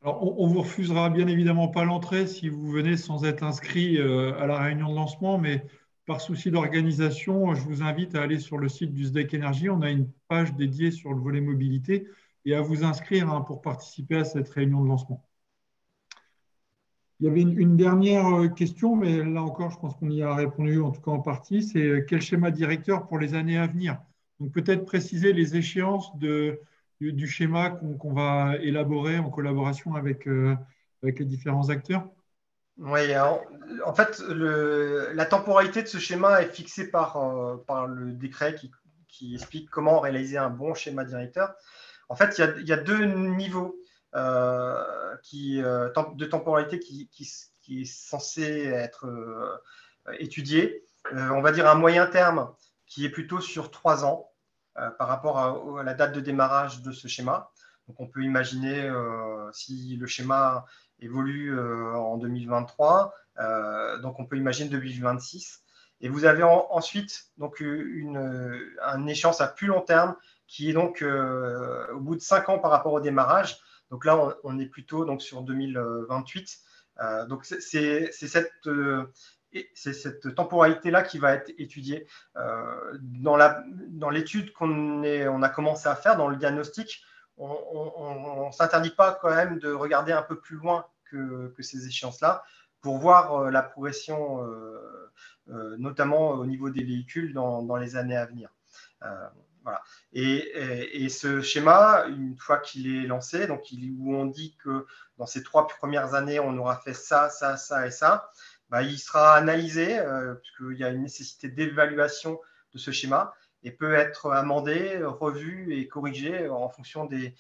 Speaker 3: Alors, on vous refusera bien évidemment pas l'entrée si vous venez sans être inscrit à la réunion de lancement, mais par souci d'organisation, je vous invite à aller sur le site du SDEC Énergie. On a une page dédiée sur le volet mobilité et à vous inscrire, hein, pour participer à cette réunion de lancement. Il y avait une dernière question, mais là encore, je pense qu'on y a répondu, en tout cas en partie. C'est quel schéma directeur pour les années à venir? Donc peut-être préciser les échéances du schéma qu'on va élaborer en collaboration avec les différents acteurs.
Speaker 1: Oui, en fait, la temporalité de ce schéma est fixée par le décret qui explique comment réaliser un bon schéma directeur. En fait, il y a deux niveaux de temporalité qui est censé être étudié. On va dire un moyen terme qui est plutôt sur 3 ans par rapport à la date de démarrage de ce schéma. Donc, on peut imaginer si le schéma évolue en 2023, donc on peut imaginer 2026. Et vous avez ensuite donc une échéance à plus long terme qui est donc au bout de 5 ans par rapport au démarrage. Donc là, on est plutôt donc sur 2028. Donc c'est cette temporalité-là qui va être étudiée. Dans l'étude qu'on a commencé à faire, dans le diagnostic, on ne s'interdit pas quand même de regarder un peu plus loin que ces échéances-là pour voir la progression, notamment au niveau des véhicules dans les années à venir. Voilà. Et ce schéma, une fois qu'il est lancé, donc où on dit que dans ces 3 premières années, on aura fait ça, ça, ça et ça, il sera analysé, puisqu'il y a une nécessité d'évaluation de ce schéma, et peut être amendé, revu et corrigé en fonction des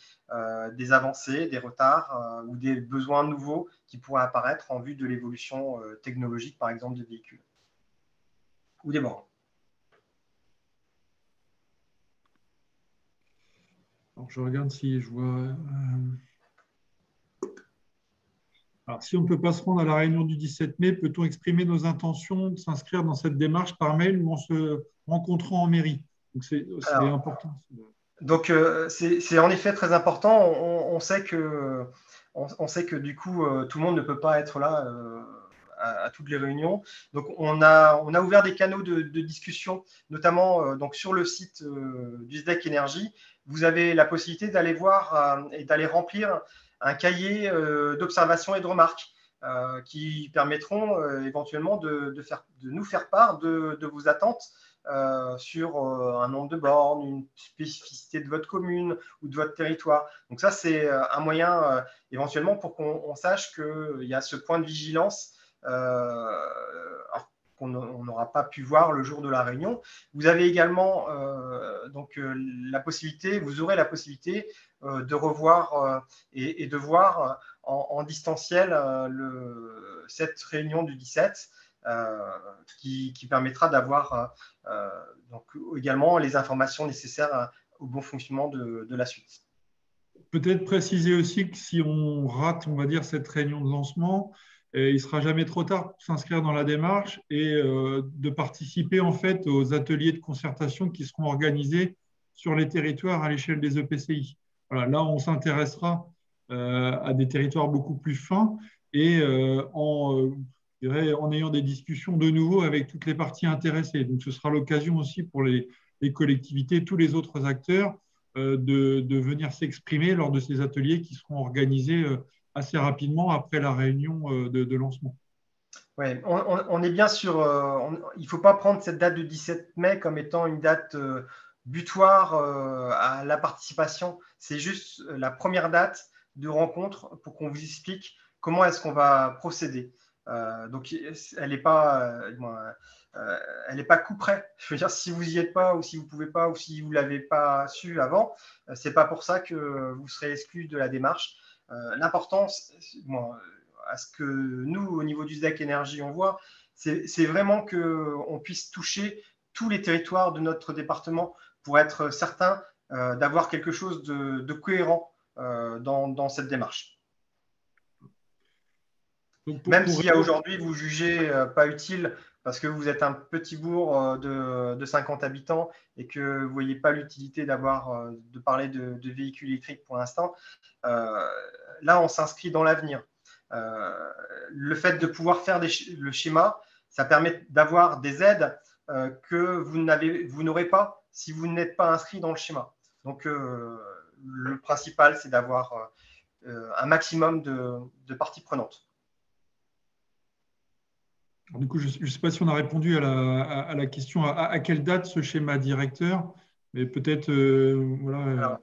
Speaker 1: avancées, des retards ou des besoins nouveaux qui pourraient apparaître en vue de l'évolution technologique, par exemple, des véhicules ou des bornes.
Speaker 3: Alors, je regarde si je vois. Alors, si on ne peut pas se rendre à la réunion du 17 mai, peut-on exprimer nos intentions de s'inscrire dans cette démarche par mail ou en se rencontrant en mairie? Donc, c'est important.
Speaker 1: Donc, c'est en effet très important. On sait que du coup, tout le monde ne peut pas être là à toutes les réunions. Donc, on a ouvert des canaux de discussion, notamment donc sur le site du SDEC Énergie. Vous avez la possibilité d'aller voir et d'aller remplir un cahier d'observation et de remarques. qui permettront éventuellement de nous faire part de vos attentes sur un nombre de bornes, une spécificité de votre commune ou de votre territoire. Donc ça, c'est un moyen éventuellement pour qu'on sache qu'il y a ce point de vigilance qu'on n'aura pas pu voir le jour de la réunion. Vous avez également la possibilité, vous aurez la possibilité de revoir et de voir en distanciel cette réunion du 17 qui permettra d'avoir donc également les informations nécessaires au bon fonctionnement de la suite.
Speaker 3: Peut-être préciser aussi que si on rate, on va dire, cette réunion de lancement, il ne sera jamais trop tard pour s'inscrire dans la démarche et de participer en fait aux ateliers de concertation qui seront organisés sur les territoires à l'échelle des EPCI. Voilà, là, on s'intéressera à des territoires beaucoup plus fins et en ayant des discussions de nouveau avec toutes les parties intéressées. Donc, ce sera l'occasion aussi pour les collectivités, tous les autres acteurs, de venir s'exprimer lors de ces ateliers qui seront organisés assez rapidement après la réunion de lancement.
Speaker 1: Ouais, on est bien sûr, il ne faut pas prendre cette date du 17 mai comme étant une date butoir à la participation. C'est juste la première date de rencontre pour qu'on vous explique comment est-ce qu'on va procéder. Donc, elle n'est pas, coup près. Je veux dire, si vous n'y êtes pas ou si vous ne pouvez pas ou si vous ne l'avez pas su avant, ce n'est pas pour ça que vous serez exclu de la démarche. L'importance, à ce que nous, au niveau du SDAC Énergie, on voit, c'est vraiment qu'on puisse toucher tous les territoires de notre département pour être certain d'avoir quelque chose de cohérent dans cette démarche. Donc, même si aujourd'hui vous jugez pas utile parce que vous êtes un petit bourg de 50 habitants et que vous ne voyez pas l'utilité de parler de véhicules électriques pour l'instant, là on s'inscrit dans l'avenir. Le fait de pouvoir faire le schéma, ça permet d'avoir des aides que vous n'aurez pas si vous n'êtes pas inscrit dans le schéma. Donc, le principal, c'est d'avoir un maximum de parties prenantes.
Speaker 3: Alors, du coup, je ne sais pas si on a répondu à la question à quelle date ce schéma directeur, mais peut-être voilà.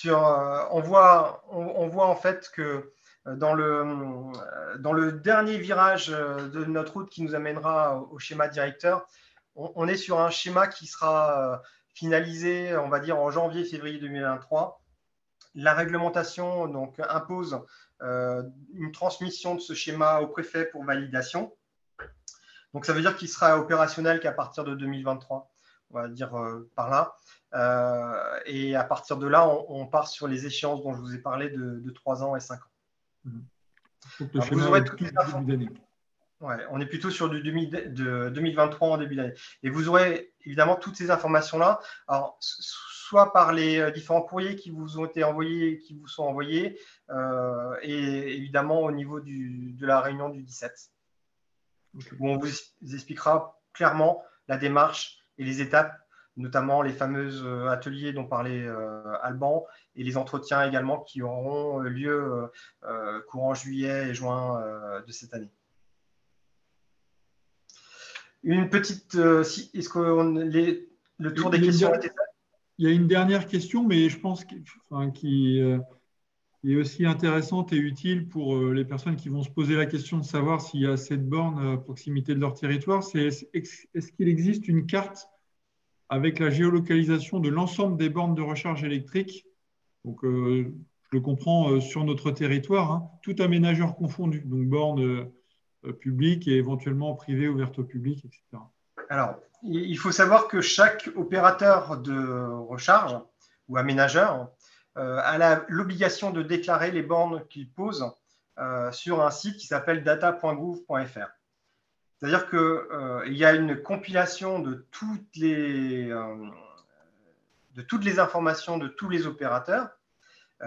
Speaker 1: Alors, on voit en fait que dans le dernier virage de notre route qui nous amènera au schéma directeur, on est sur un schéma qui sera finalisé, on va dire, en janvier-février 2023. La réglementation donc, impose une transmission de ce schéma au préfet pour validation. Donc, ça veut dire qu'il sera opérationnel qu'à partir de 2023, on va dire par là. Et à partir de là, on part sur les échéances dont je vous ai parlé de 3 ans et 5 ans.
Speaker 3: Alors, vous aurez toutes les infos.
Speaker 1: Ouais, on est plutôt sur de 2023 en début d'année. Et vous aurez évidemment toutes ces informations-là, alors, soit par les différents courriers qui vous ont été envoyés, qui vous sont envoyés, et évidemment au niveau de la réunion du 17, où on vous expliquera clairement la démarche et les étapes, notamment les fameux ateliers dont parlait Alban et les entretiens également qui auront lieu courant juillet et juin de cette année. Une petite. Est-ce que le tour des questions a été fait?
Speaker 3: Il y a une dernière question, mais je pense qui est aussi intéressante et utile pour les personnes qui vont se poser la question de savoir s'il y a assez de bornes à proximité de leur territoire. Est-ce qu'il existe une carte avec la géolocalisation de l'ensemble des bornes de recharge électrique? Donc, je le comprends sur notre territoire, hein, tout aménageur confondu, donc bornes publiques et éventuellement privées ouvertes au public, etc.
Speaker 1: Alors, il faut savoir que chaque opérateur de recharge ou aménageur a l'obligation de déclarer les bornes qu'il pose sur un site qui s'appelle data.gouv.fr. C'est-à-dire qu'il y a une compilation de toutes les informations de tous les opérateurs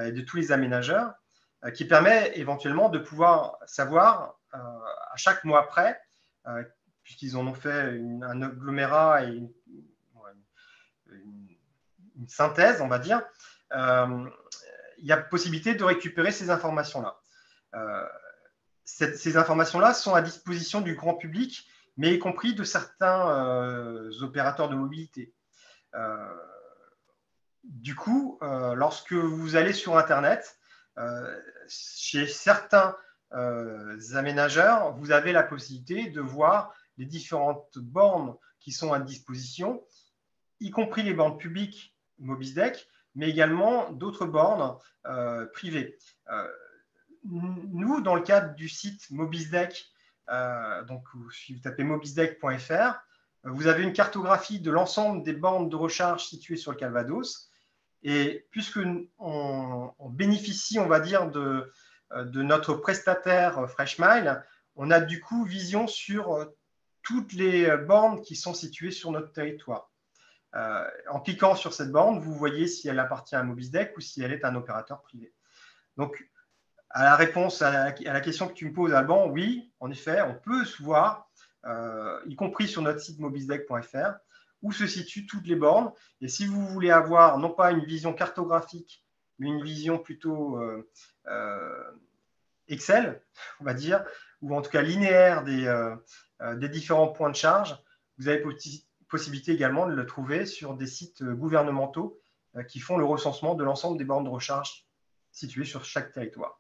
Speaker 1: et de tous les aménageurs qui permet éventuellement de pouvoir savoir à chaque mois près, puisqu'ils en ont fait un agglomérat et une synthèse, on va dire, il y a possibilité de récupérer ces informations-là. ces informations-là sont à disposition du grand public, mais y compris de certains opérateurs de mobilité. Du coup, lorsque vous allez sur Internet, chez certains aménageurs, vous avez la possibilité de voir les différentes bornes qui sont à disposition, y compris les bornes publiques Mobizdeck, mais également d'autres bornes privées. Nous, dans le cadre du site Mobizdeck, donc si vous tapez mobizdeck.fr, vous avez une cartographie de l'ensemble des bornes de recharge situées sur le Calvados. Et puisqu'on bénéficie, on va dire, de notre prestataire Freshmile, on a du coup vision sur toutes les bornes qui sont situées sur notre territoire. En cliquant sur cette borne, vous voyez si elle appartient à Mobizdeck ou si elle est un opérateur privé. Donc, à la réponse à la question que tu me poses, Alban, oui, en effet, on peut se voir, y compris sur notre site mobizdeck.fr, où se situent toutes les bornes. Et si vous voulez avoir non pas une vision cartographique, mais une vision plutôt Excel, on va dire, ou en tout cas linéaire des différents points de charge, vous avez possibilité également de le trouver sur des sites gouvernementaux qui font le recensement de l'ensemble des bornes de recharge situées sur chaque territoire.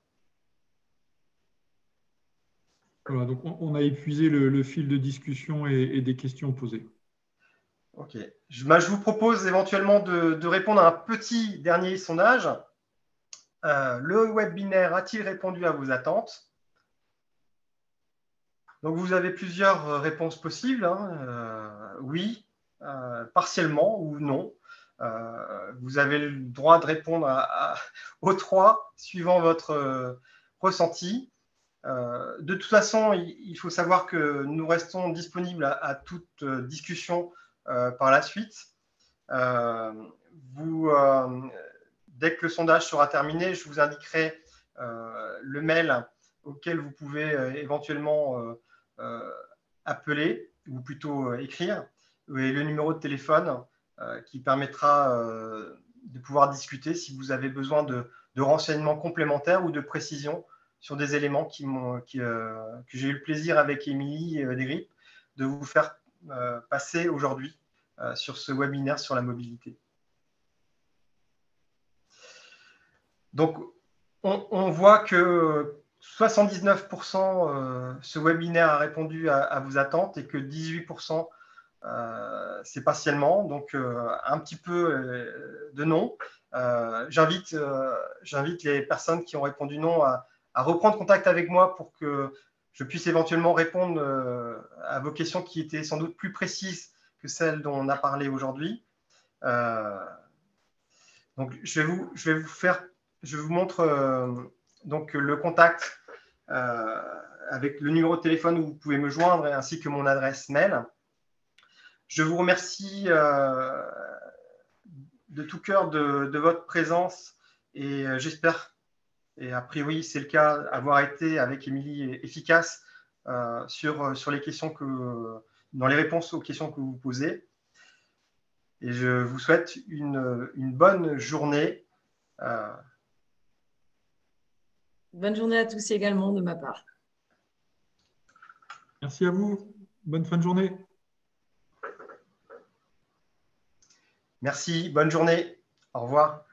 Speaker 3: Voilà, donc on a épuisé le fil de discussion et des questions posées.
Speaker 1: Ok. Je vous propose éventuellement de répondre à un petit dernier sondage. Le webinaire a-t-il répondu à vos attentes? Donc, vous avez plusieurs réponses possibles. Oui, partiellement ou non. Vous avez le droit de répondre aux trois suivant votre ressenti. De toute façon, il faut savoir que nous restons disponibles à toute discussion par la suite. Dès que le sondage sera terminé, je vous indiquerai le mail auquel vous pouvez éventuellement appeler ou plutôt écrire, et le numéro de téléphone qui permettra de pouvoir discuter si vous avez besoin de renseignements complémentaires ou de précisions sur des éléments que j'ai eu le plaisir avec Émilie Desgrippes de vous faire passer aujourd'hui sur ce webinaire sur la mobilité. Donc, on voit que 79% ce webinaire a répondu à vos attentes et que 18% c'est partiellement, donc un petit peu de non. J'invite les personnes qui ont répondu non à reprendre contact avec moi pour que je puisse éventuellement répondre à vos questions qui étaient sans doute plus précises que celles dont on a parlé aujourd'hui. Donc, je vous montre donc le contact avec le numéro de téléphone où vous pouvez me joindre ainsi que mon adresse mail. Je vous remercie de tout cœur de votre présence et j'espère, et a priori c'est le cas, avoir été avec Émilie efficace sur les questions dans les réponses aux questions que vous posez. Et je vous souhaite une bonne journée.
Speaker 2: Bonne journée à tous également de ma part.
Speaker 3: Merci à vous. Bonne fin de journée.
Speaker 1: Merci, bonne journée. Au revoir.